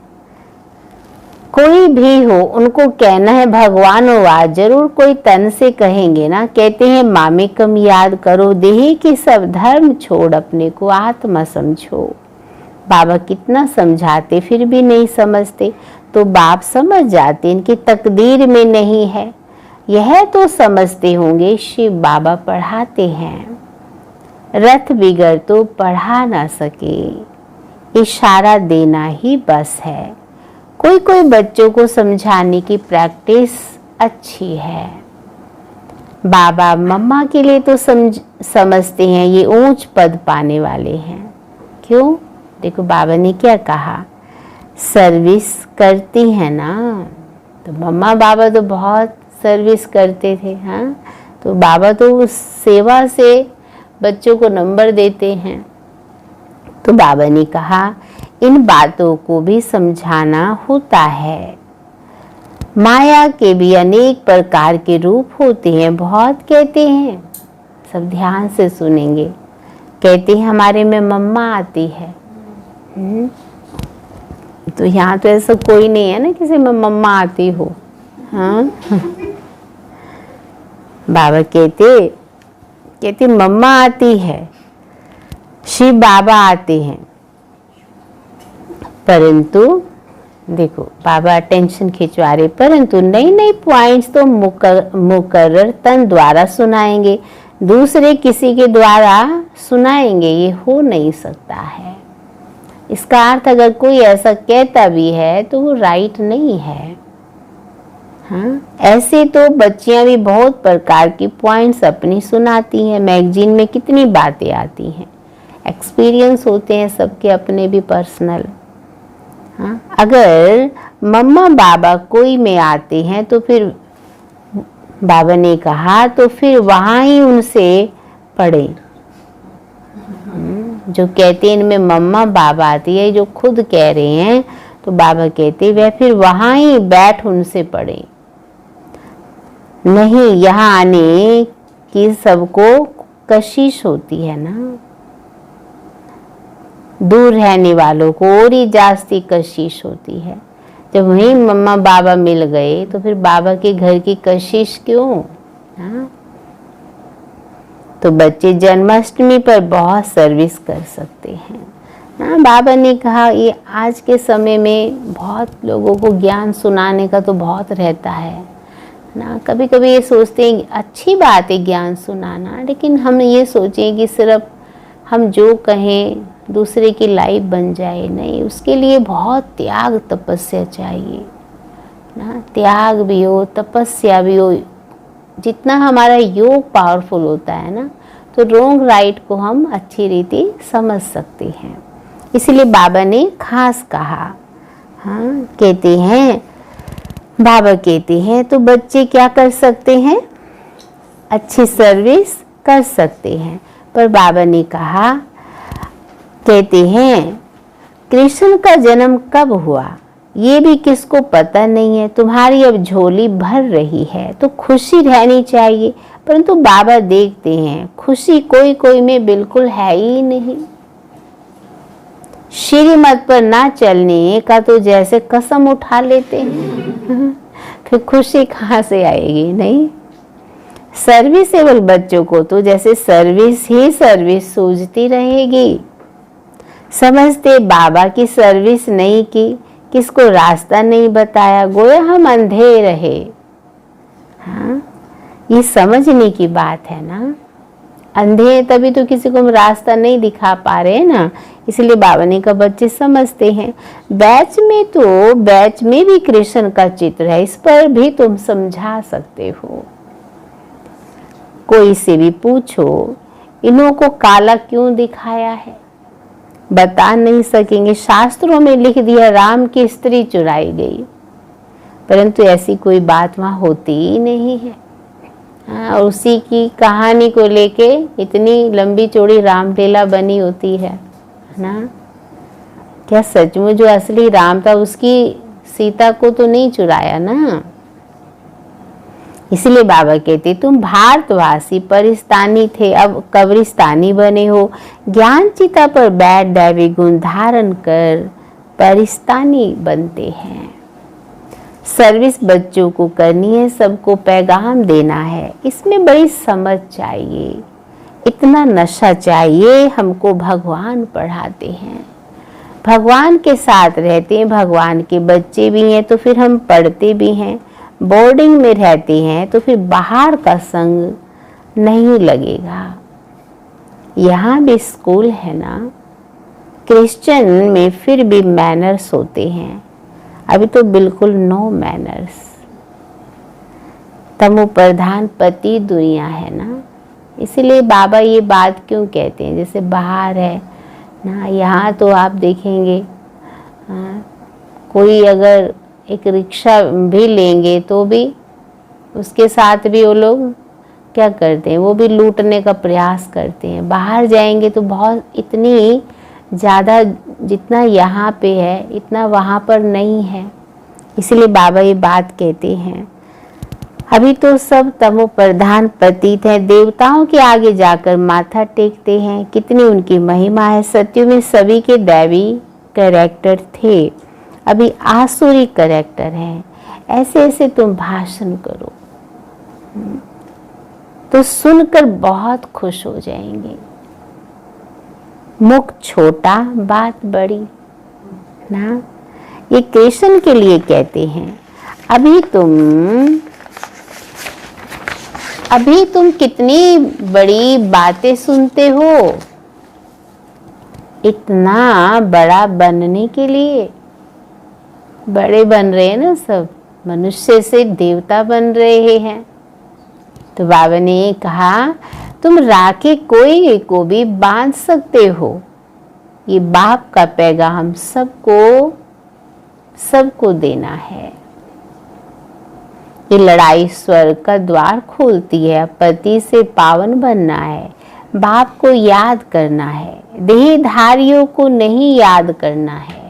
कोई भी हो उनको कहना है भगवान वा, जरूर कोई तन से कहेंगे ना। कहते हैं मामेकम याद करो, देही के सब धर्म छोड़ अपने को आत्मा समझो। बाबा कितना समझाते फिर भी नहीं समझते, तो बाप समझ जाते इनकी तकदीर में नहीं है। यह तो समझते होंगे शिव बाबा पढ़ाते हैं, रथ बिगड़ तो पढ़ा ना सके, इशारा देना ही बस है। कोई कोई बच्चों को समझाने की प्रैक्टिस अच्छी है। बाबा मम्मा के लिए तो समझते हैं ये ऊंच पद पाने वाले हैं। क्यों, देखो बाबा ने क्या कहा, सर्विस करती है ना। तो मम्मा बाबा तो बहुत सर्विस करते थे। हाँ, तो बाबा तो उस सेवा से बच्चों को नंबर देते हैं। तो बाबा ने कहा इन बातों को भी समझाना होता है। माया के भी अनेक प्रकार के रूप होते हैं। बहुत कहते हैं, सब ध्यान से सुनेंगे। कहते हैं हमारे में मम्मा आती है। तो यहाँ तो ऐसा कोई नहीं है ना किसी में मम्मा आती हो। हाँ बाबा कहते मम्मा आती है, शिव बाबा आते हैं। परंतु देखो बाबा अटेंशन खिंचवा रहे, परंतु नई नई पॉइंट्स तो मुकर्रर तन द्वारा सुनाएंगे, दूसरे किसी के द्वारा सुनाएंगे, ये हो नहीं सकता है। इसका अर्थ अगर कोई ऐसा कहता भी है तो वो राइट नहीं है। हाँ, ऐसे तो बच्चियां भी बहुत प्रकार की पॉइंट्स अपनी सुनाती हैं। मैगजीन में कितनी बातें आती हैं, एक्सपीरियंस होते हैं सबके अपने भी पर्सनल। हाँ, अगर मम्मा बाबा कोई में आते हैं तो फिर बाबा ने कहा तो फिर वहाँ ही उनसे पढ़े। जो कहते हैं इनमें मम्मा बाबा आती है, जो खुद कह रहे हैं, तो बाबा कहते वह फिर वहाँ ही बैठ उनसे पढ़े। नहीं, यहाँ आने की सबको कशिश होती है ना। दूर रहने वालों को और ही जास्ती कशिश होती है। जब वहीं मम्मा बाबा मिल गए तो फिर बाबा के घर की कशिश क्यों? हाँ? तो बच्चे जन्माष्टमी पर बहुत सर्विस कर सकते हैं। हाँ, बाबा ने कहा ये आज के समय में बहुत लोगों को ज्ञान सुनाने का तो बहुत रहता है ना। कभी कभी ये सोचते हैं अच्छी बात है ज्ञान सुनाना, लेकिन हम ये सोचें कि सिर्फ हम जो कहें दूसरे की लाइफ बन जाए, नहीं, उसके लिए बहुत त्याग तपस्या चाहिए ना। त्याग भी हो, तपस्या भी हो। जितना हमारा योग पावरफुल होता है ना, तो रोंग राइट को हम अच्छी रीति समझ सकते हैं। इसलिए बाबा ने खास कहा। हाँ, कहते हैं, बाबा कहते हैं तो बच्चे क्या कर सकते हैं? अच्छी सर्विस कर सकते हैं। पर बाबा ने कहा, कहते हैं कृष्ण का जन्म कब हुआ ये भी किसको पता नहीं है। तुम्हारी अब झोली भर रही है तो खुशी रहनी चाहिए, परंतु बाबा देखते हैं खुशी कोई कोई में बिल्कुल है ही नहीं। श्रीमत पर ना चलने का तो जैसे कसम उठा लेते हैं, फिर खुशी कहाँ से आएगी? नहीं, सर्विसेबल बच्चों को तो जैसे सर्विस ही सर्विस सूझती रहेगी। समझते बाबा की सर्विस नहीं की, किसको रास्ता नहीं बताया, गोया हम अंधे रहे। हाँ, ये समझने की बात है ना। अंधे तभी तो किसी को हम रास्ता नहीं दिखा पा रहे हैं ना। इसलिए बाबा ने कहा बच्चे समझते हैं। बैच में भी कृष्ण का चित्र है, इस पर भी तुम समझा सकते हो। कोई से भी पूछो इन्हों को काला क्यों दिखाया है, बता नहीं सकेंगे। शास्त्रों में लिख दिया राम की स्त्री चुराई गई, परंतु ऐसी कोई बात वहां होती ही नहीं है। और उसी की कहानी को लेके इतनी लंबी चौड़ी रामलीला बनी होती है ना। क्या सचमुच जो असली राम था उसकी सीता को तो नहीं चुराया ना। इसलिए बाबा कहते तुम भारतवासी परिस्तानी थे, अब कब्रिस्तानी बने हो। ज्ञान चिता पर बैठ दैवी गुण धारण कर परिस्तानी बनते हैं। सर्विस बच्चों को करनी है, सबको पैगाम देना है। इसमें बड़ी समझ चाहिए, इतना नशा चाहिए। हमको भगवान पढ़ाते हैं, भगवान के साथ रहते हैं, भगवान के बच्चे भी हैं तो फिर हम पढ़ते भी हैं। बोर्डिंग में रहते हैं तो फिर बाहर का संग नहीं लगेगा। यहाँ भी स्कूल है ना, क्रिश्चियन में फिर भी मैनर्स होते हैं। अभी तो बिल्कुल नो मैनर्स। तमो प्रधान पति दुनिया है ना। इसलिए बाबा ये बात क्यों कहते हैं, जैसे बाहर है ना, यहाँ तो आप देखेंगे कोई अगर एक रिक्शा भी लेंगे तो भी उसके साथ भी वो लोग क्या करते हैं, वो भी लूटने का प्रयास करते हैं। बाहर जाएंगे तो बहुत इतनी ज़्यादा जितना यहाँ पे है इतना वहाँ पर नहीं है। इसलिए बाबा ये बात कहते हैं। अभी तो सब तमो प्रधान पतित हैं, देवताओं के आगे जाकर माथा टेकते हैं। कितनी उनकी महिमा है। सत्य में सभी के दैवी कैरेक्टर थे, अभी आसुरी कैरेक्टर हैं। ऐसे ऐसे तुम भाषण करो तो सुनकर बहुत खुश हो जाएंगे। मुख छोटा बात बड़ी ना, ये कृष्ण के लिए कहते हैं। अभी तुम कितनी बड़ी बातें सुनते हो, इतना बड़ा बनने के लिए। बड़े बन रहे हैं ना सब, मनुष्य से देवता बन रहे हैं। तो बाबा ने कहा तुम राखे कोई को भी बांध सकते हो। ये बाप का पैगाम सबको देना है। ये लड़ाई स्वर्ग का द्वार खोलती है। पति से पावन बनना है, बाप को याद करना है, देहधारियों को नहीं याद करना है।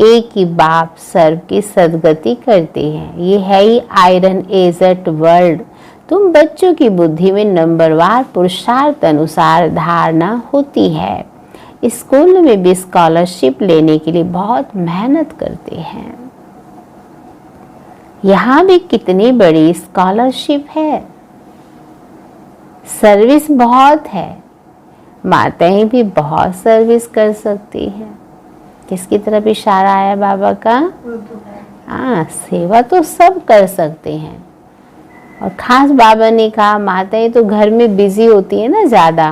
एक ही बाप सर्व की सदगति करते हैं। ये है ही आयरन एजेट वर्ल्ड। तुम बच्चों की बुद्धि में नंबरवार पुरुषार्थ अनुसार धारणा होती है। स्कूल में भी स्कॉलरशिप लेने के लिए बहुत मेहनत करते हैं। यहाँ भी कितनी बड़ी स्कॉलरशिप है, सर्विस बहुत है। माताएं भी बहुत सर्विस कर सकती हैं। किसकी तरफ इशारा आया बाबा का? हाँ, सेवा तो सब कर सकते हैं। और खास बाबा ने कहा माताएं तो घर में बिजी होती है ना ज़्यादा,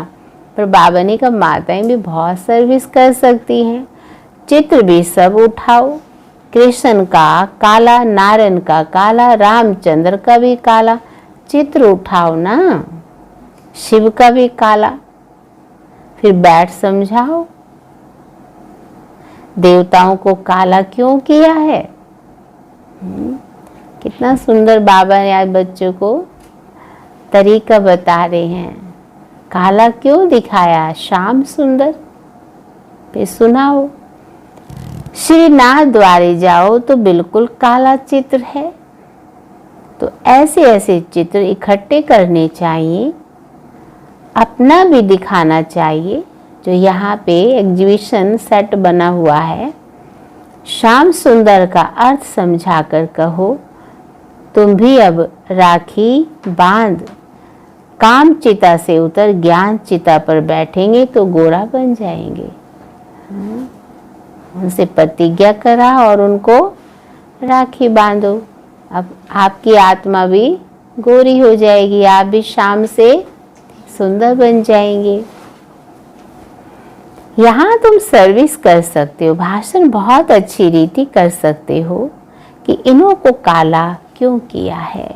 पर बाबा ने कहा माताएं भी बहुत सर्विस कर सकती हैं। चित्र भी सब उठाओ, कृष्ण का काला, नारायण का काला, रामचंद्र का भी काला चित्र उठाओ ना, शिव का भी काला, फिर बैठ समझाओ देवताओं को काला क्यों किया है। कितना सुंदर बाबा ने आज बच्चों को तरीका बता रहे हैं। काला क्यों दिखाया, श्याम सुंदर। फिर सुनाओ, श्रीनाथ द्वारे जाओ तो बिल्कुल काला चित्र है। तो ऐसे ऐसे चित्र इकट्ठे करने चाहिए, अपना भी दिखाना चाहिए। जो यहाँ पे एग्जीबिशन सेट बना हुआ है, श्याम सुंदर का अर्थ समझाकर कहो तुम भी अब राखी बांध, काम चिता से उतर ज्ञान चिता पर बैठेंगे तो गोरा बन जाएंगे। उनसे प्रतिज्ञा करा और उनको राखी बांधो। अब आपकी आत्मा भी गोरी हो जाएगी, आप भी शाम से सुंदर बन जाएंगे। यहाँ तुम सर्विस कर सकते हो, भाषण बहुत अच्छी रीति कर सकते हो कि इन्हों को काला क्यों किया है,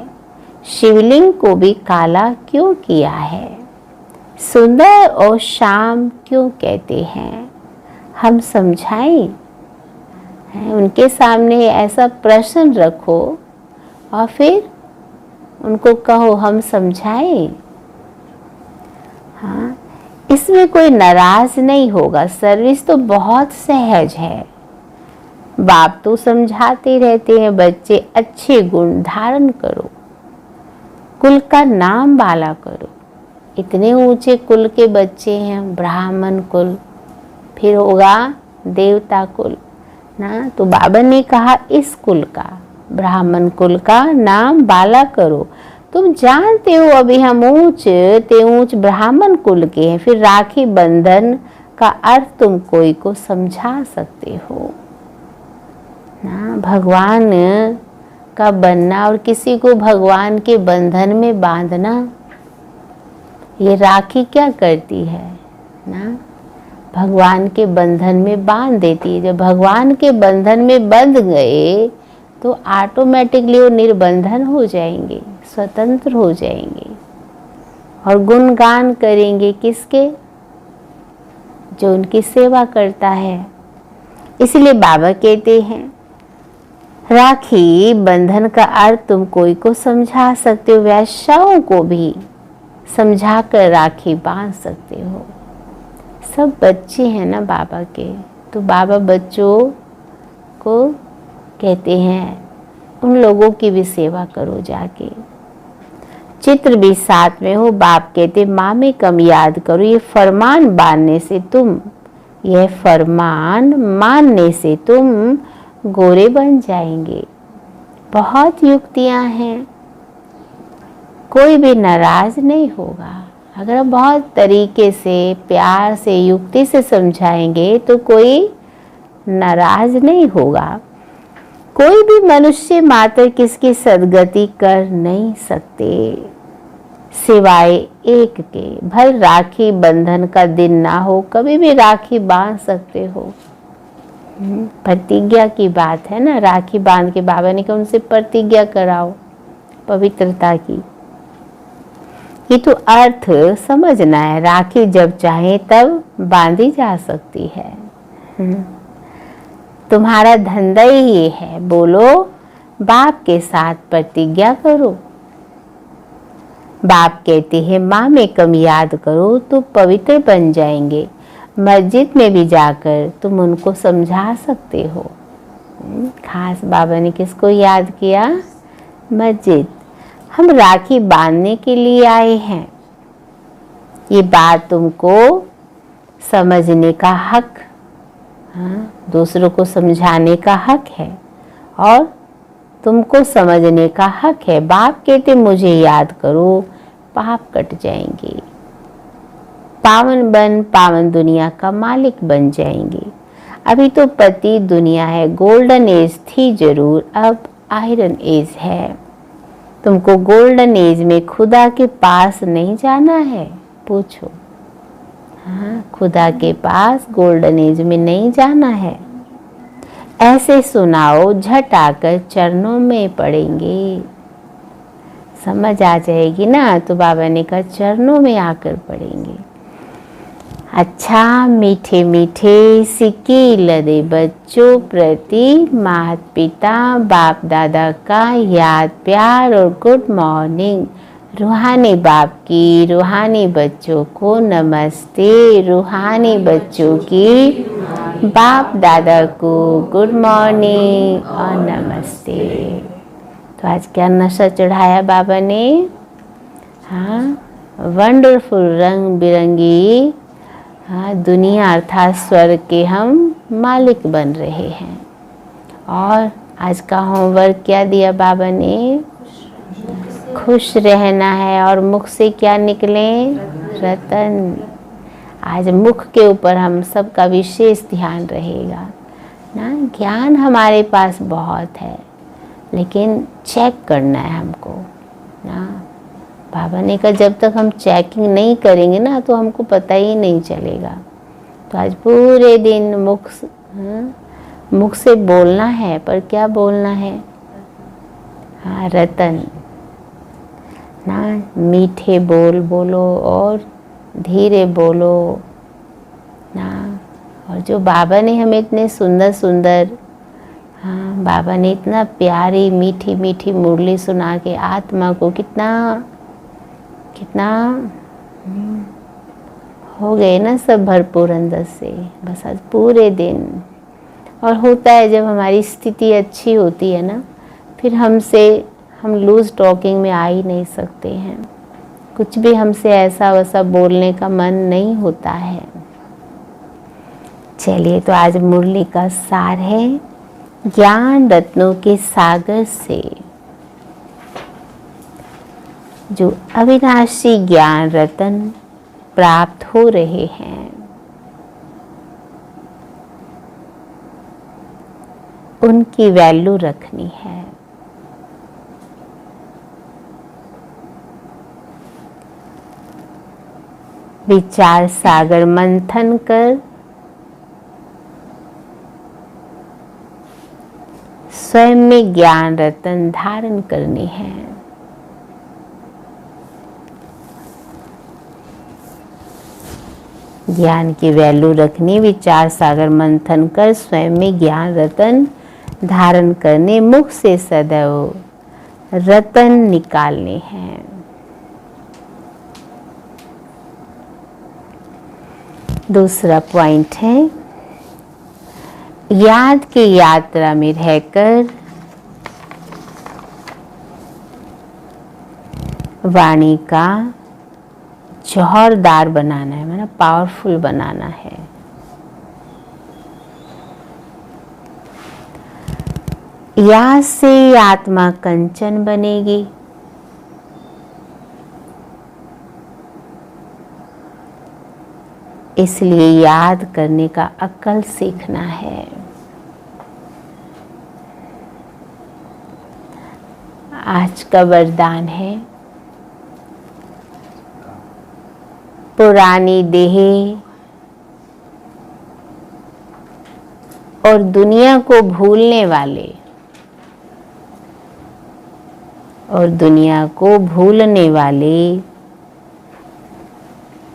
शिवलिंग को भी काला क्यों किया है, सुंदर और श्याम क्यों कहते हैं, हम समझाएं। उनके सामने ऐसा प्रश्न रखो और फिर उनको कहो हम समझाएं। हाँ, इसमें कोई नाराज नहीं होगा। सर्विस तो बहुत सहज है। बाप तो समझाते रहते हैं बच्चे अच्छे गुण धारण करो, कुल का नाम बाला करो। इतने ऊंचे कुल के बच्चे हैं, ब्राह्मण कुल, फिर होगा देवता कुल ना। तो बाबा ने कहा इस कुल का, ब्राह्मण कुल का नाम बाला करो। तुम जानते हो अभी हम ऊंच ते ऊंच ब्राह्मण कुल के हैं, फिर राखी बंधन का अर्थ तुम कोई को समझा सकते हो ना। भगवान का बनना और किसी को भगवान के बंधन में बांधना, ये राखी क्या करती है ना, भगवान के बंधन में बांध देती है। जब भगवान के बंधन में बंध गए तो ऑटोमेटिकली वो निर्बंधन हो जाएंगे, स्वतंत्र हो जाएंगे और गुणगान करेंगे किसके, जो उनकी सेवा करता है। इसलिए बाबा कहते हैं राखी बंधन का अर्थ तुम कोई को समझा सकते हो, वैश्याओं को भी समझा कर राखी बांध सकते हो। सब बच्चे हैं ना बाबा के, तो बाबा बच्चों को कहते हैं उन लोगों की भी सेवा करो जाके। चित्र भी साथ में हो। बाप कहते माँ में कम याद करो, ये फरमान बांधने से तुम, यह फरमान मानने से तुम गोरे बन जाएंगे। बहुत युक्तियां हैं, कोई भी नाराज नहीं होगा। अगर आप बहुत तरीके से प्यार से युक्ति से समझाएंगे तो कोई नाराज नहीं होगा। कोई भी मनुष्य मात्र किसकी सदगति कर नहीं सकते सिवाय एक के। भल राखी बंधन का दिन ना हो, कभी भी राखी बांध सकते हो। प्रतिज्ञा की बात है ना, राखी बांध के बाबा ने कहा उनसे प्रतिज्ञा कराओ पवित्रता की। ये तो अर्थ समझना है, राखी जब चाहे तब बांधी जा सकती है। तुम्हारा धंधा ही ये है, बोलो बाप के साथ प्रतिज्ञा करो। बाप कहते हैं माँ में कम याद करो तो पवित्र बन जाएंगे। मस्जिद में भी जाकर तुम उनको समझा सकते हो। खास बाबा ने किसको याद किया? मस्जिद। हम राखी बांधने के लिए आए हैं, ये बात तुमको समझने का हक, दूसरों को समझाने का हक है और तुमको समझने का हक है। बाप कहते मुझे याद करो, पाप कट जाएंगे, पावन बन पावन दुनिया का मालिक बन जाएंगे। अभी तो पति दुनिया है, गोल्डन एज थी जरूर, अब आयरन एज है। तुमको गोल्डन एज में खुदा के पास नहीं जाना है, पूछो। खुदा के पास गोल्डन एज में नहीं जाना है। ऐसे सुनाओ, झट आकर चरणों में पड़ेंगे। समझ आ जाएगी ना, तो बाबा ने कहा चरणों में आकर पड़ेंगे। अच्छा मीठे मीठे सिक्के लदे बच्चों प्रति माता पिता बाप दादा का याद प्यार और गुड मॉर्निंग। रूहानी बाप की रूहानी बच्चों को नमस्ते, रूहानी बच्चों की बाप दादा को गुड मॉर्निंग और नमस्ते। तो आज क्या नशा चढ़ाया बाबा ने? वंडरफुल रंग बिरंगी दुनिया अर्थात स्वर्ग के हम मालिक बन रहे हैं। और आज का होमवर्क क्या दिया बाबा ने? खुश रहना है। और मुख से क्या निकले? रतन। आज मुख के ऊपर हम सबका विशेष ध्यान रहेगा ना। ज्ञान हमारे पास बहुत है, लेकिन चेक करना है हमको ना। बाबा ने कहा जब तक हम चेकिंग नहीं करेंगे ना, तो हमको पता ही नहीं चलेगा। तो आज पूरे दिन मुख से बोलना है, पर क्या बोलना है? रतन ना। मीठे बोल बोलो और धीरे बोलो ना। और जो बाबा ने हमें इतने सुंदर सुंदर बाबा ने इतना प्यारी मीठी मीठी मुरली सुना के आत्मा को कितना हो गए ना सब भरपूर अंदर से। बस आज पूरे दिन। और होता है जब हमारी स्थिति अच्छी होती है ना, फिर हम लूज टॉकिंग में आ ही नहीं सकते हैं। कुछ भी हमसे ऐसा वैसा बोलने का मन नहीं होता है। चलिए, तो आज मुरली का सार है, ज्ञान रत्नों के सागर से जो अविनाशी ज्ञान रतन प्राप्त हो रहे हैं, उनकी वैल्यू रखनी है। विचार सागर मंथन कर स्वयं में ज्ञान रतन धारण करनी है। ज्ञान की वैल्यू रखनी, विचार सागर मंथन कर स्वयं में ज्ञान रतन धारण करने, मुख से सदैव रतन निकालने हैं। दूसरा पॉइंट है, याद की यात्रा में रहकर वाणी का जौहरदार बनाना है, मतलब पावरफुल बनाना है। याद से आत्मा कंचन बनेगी। इसलिए याद करने का अक्ल सीखना है। आज का वरदान है, पुरानी देह और दुनिया को भूलने वाले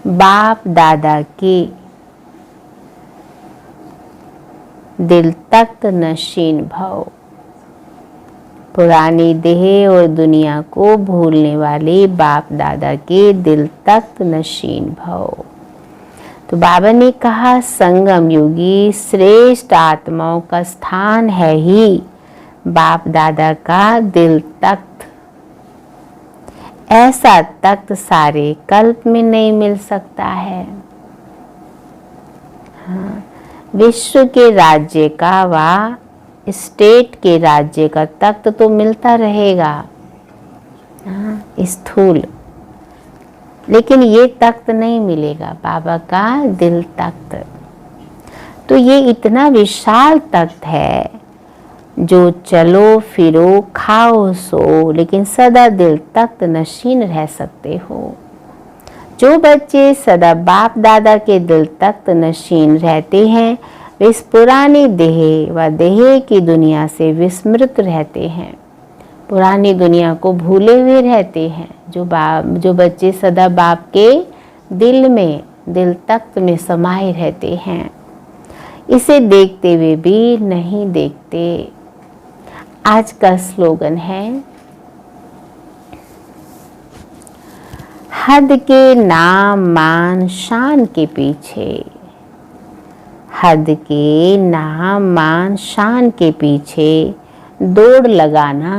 बाप दादा के दिल तख्त नशीन भव। पुरानी देह और दुनिया को भूलने वाले बाप दादा के दिल तख्त नशीन भव। तो बाबा ने कहा संगम युगी श्रेष्ठ आत्माओं का स्थान है ही बाप दादा का दिल तख्त। ऐसा तख्त सारे कल्प में नहीं मिल सकता है। हाँ, विश्व के राज्य का व स्टेट के राज्य का तख्त तो मिलता रहेगा, हाँ, स्थूल, लेकिन ये तख्त नहीं मिलेगा, बाबा का दिल तख्त। तो ये इतना विशाल तख्त है, जो चलो फिरो खाओ सो, लेकिन सदा दिल तख्त नशीन रह सकते हो। जो बच्चे सदा बाप दादा के दिल तख्त नशीन रहते हैं, वे इस पुरानी देह व देह की दुनिया से विस्मृत रहते हैं, पुरानी दुनिया को भूले हुए रहते हैं। जो बच्चे सदा बाप के दिल में, दिल तख्त में समाये रहते हैं, इसे देखते हुए भी नहीं देखते। आज का स्लोगन है, हद के नाम मान शान के पीछे, हद के नाम मान शान के पीछे दौड़ लगाना,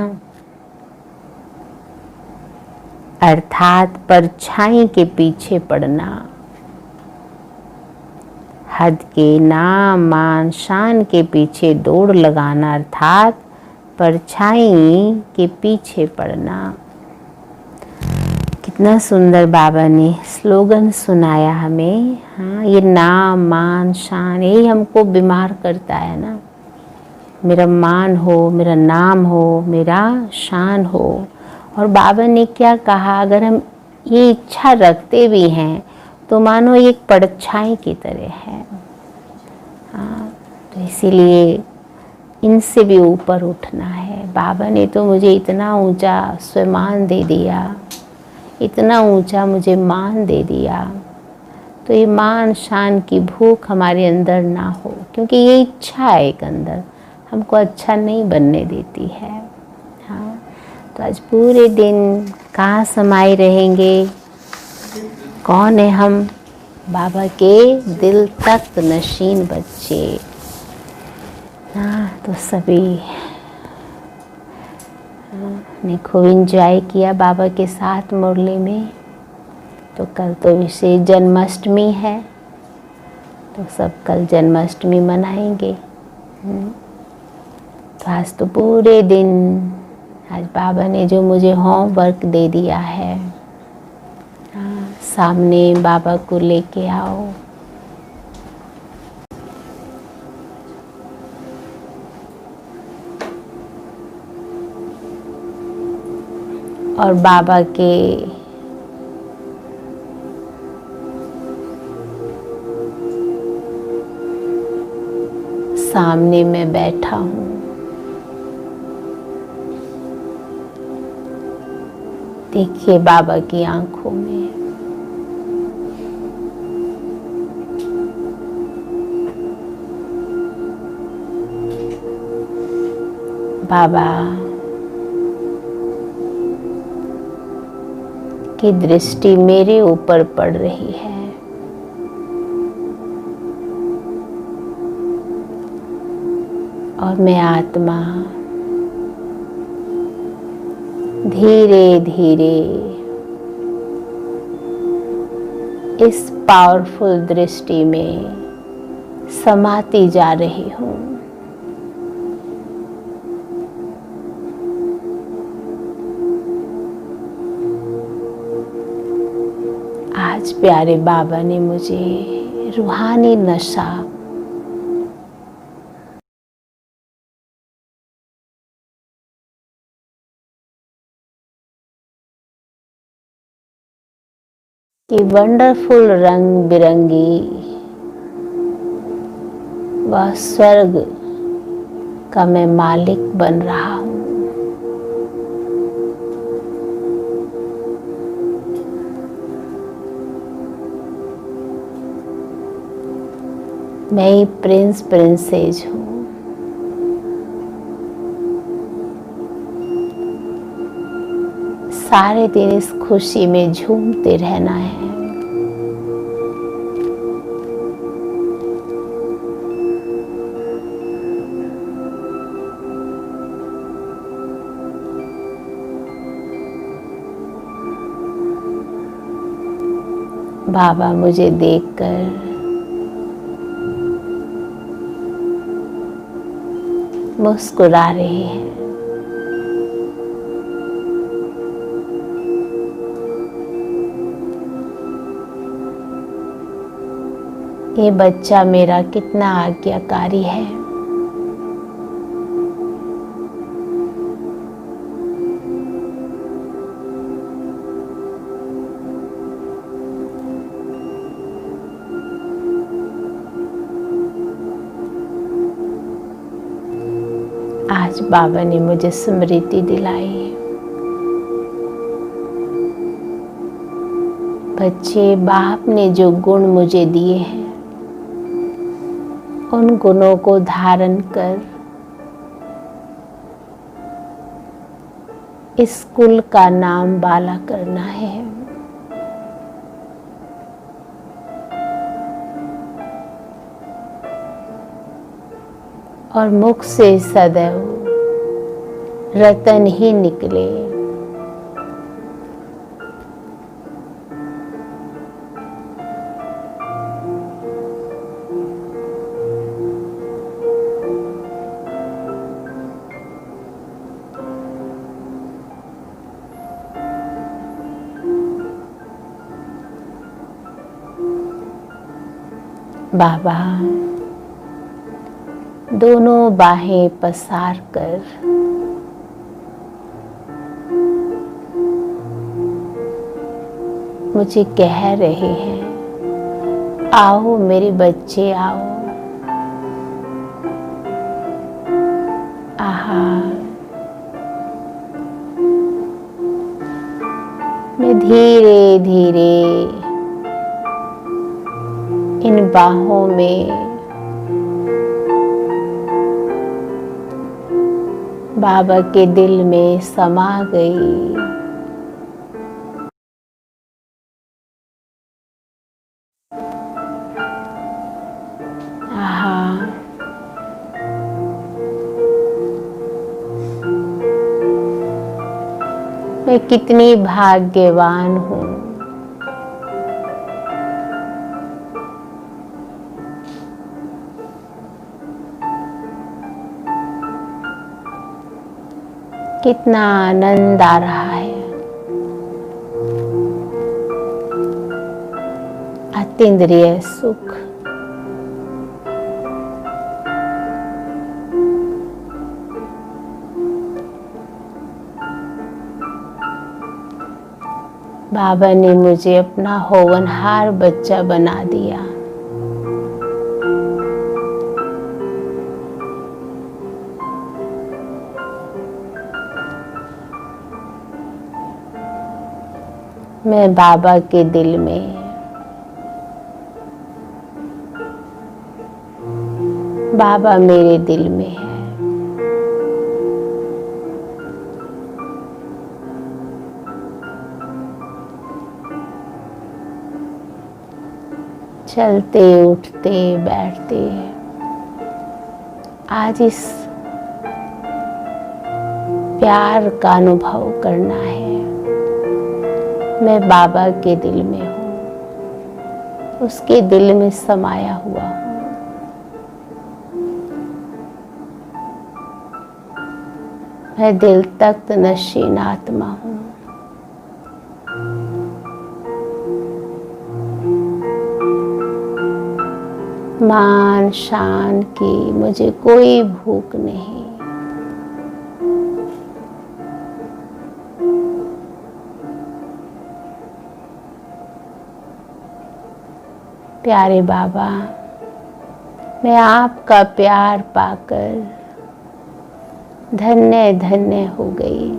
अर्थात परछाई के पीछे पड़ना। हद के नाम मान शान के पीछे दौड़ लगाना, अर्थात परछाई के पीछे पड़ना। कितना सुंदर बाबा ने स्लोगन सुनाया हमें। हाँ, ये नाम मान शान यही हमको बीमार करता है ना। मेरा मान हो, मेरा नाम हो, मेरा शान हो। और बाबा ने क्या कहा, अगर हम ये इच्छा रखते भी हैं तो मानो एक परछाई की तरह है। हाँ, तो इसीलिए इनसे भी ऊपर उठना है। बाबा ने तो मुझे इतना ऊंचा स्वमान दे दिया, इतना ऊंचा मुझे मान दे दिया। तो ये मान शान की भूख हमारे अंदर ना हो, क्योंकि ये इच्छा है एक अंदर, हमको अच्छा नहीं बनने देती है। हाँ, तो आज पूरे दिन कहाँ समाये रहेंगे? कौन है हम? बाबा के दिल तख्त नशीन बच्चे। हाँ, तो सभी ने खूब इंजॉय किया बाबा के साथ मुरली में। तो कल तो विशेष जन्माष्टमी है, तो सब कल जन्माष्टमी मनाएंगे। तो आज तो पूरे दिन, आज बाबा ने जो मुझे होमवर्क दे दिया है, सामने बाबा को लेके आओ, और बाबा के सामने मैं बैठा हूँ। देखिए बाबा की आंखों में बाबा की दृष्टि मेरे ऊपर पड़ रही है। और मैं आत्मा धीरे धीरे इस पावरफुल दृष्टि में समाती जा रही हूँ। आज प्यारे बाबा ने मुझे रूहानी नशा कि वंडरफुल रंग बिरंगी वह स्वर्ग का मैं मालिक बन रहा हूँ। मैं ही प्रिंस प्रिंसेस हूँ। सारे दिन इस खुशी में झूमते रहना है। बाबा मुझे देखकर मुस्कुरा रहे हैं। ये बच्चा मेरा कितना आज्ञाकारी है। आज बाबा ने मुझे स्मृति दिलाई है। बच्चे, बाप ने जो गुण मुझे दिए हैं उन गुणों को धारण कर इस कुल का नाम बाला करना है। और मुख से सदैव रतन ही निकले। बाबा दोनों बाहें पसार कर मुझे कह रहे हैं, आओ मेरे बच्चे आओ। आहा, मैं धीरे धीरे इन बाहों में बाबा के दिल में समा गई। आहा, मैं कितनी भाग्यवान हूँ। कितना आनंद आ रहा है। अतीन्द्रिय सुख। बाबा ने मुझे अपना होनहार बच्चा बना दिया। मैं बाबा के दिल में बाबा मेरे दिल में है। चलते उठते बैठते आज इस प्यार का अनुभव करना है। मैं बाबा के दिल में हूँ, उसके दिल में समाया हुआ हूँ। मैं दिल तक नशीन आत्मा हूँ। मान शान की मुझे कोई भूख नहीं। प्यारे बाबा, मैं आपका प्यार पाकर धन्य धन्य हो गई।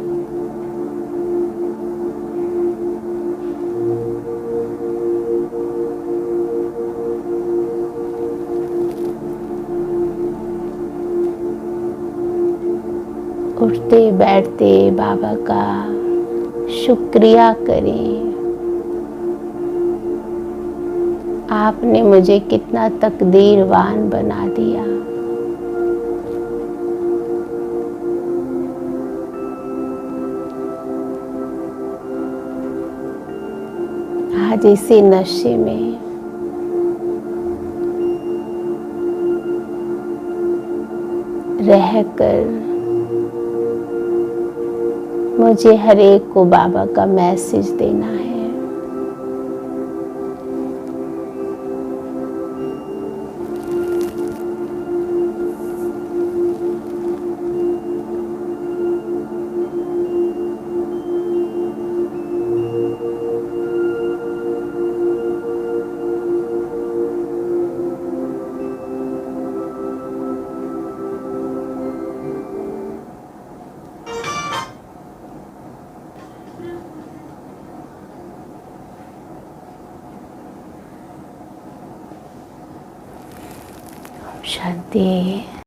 उठते बैठते बाबा का शुक्रिया करें। आपने मुझे कितना तकदीरवान बना दिया। आज इसी नशे में रहकर मुझे हर एक को बाबा का मैसेज देना है। शांति।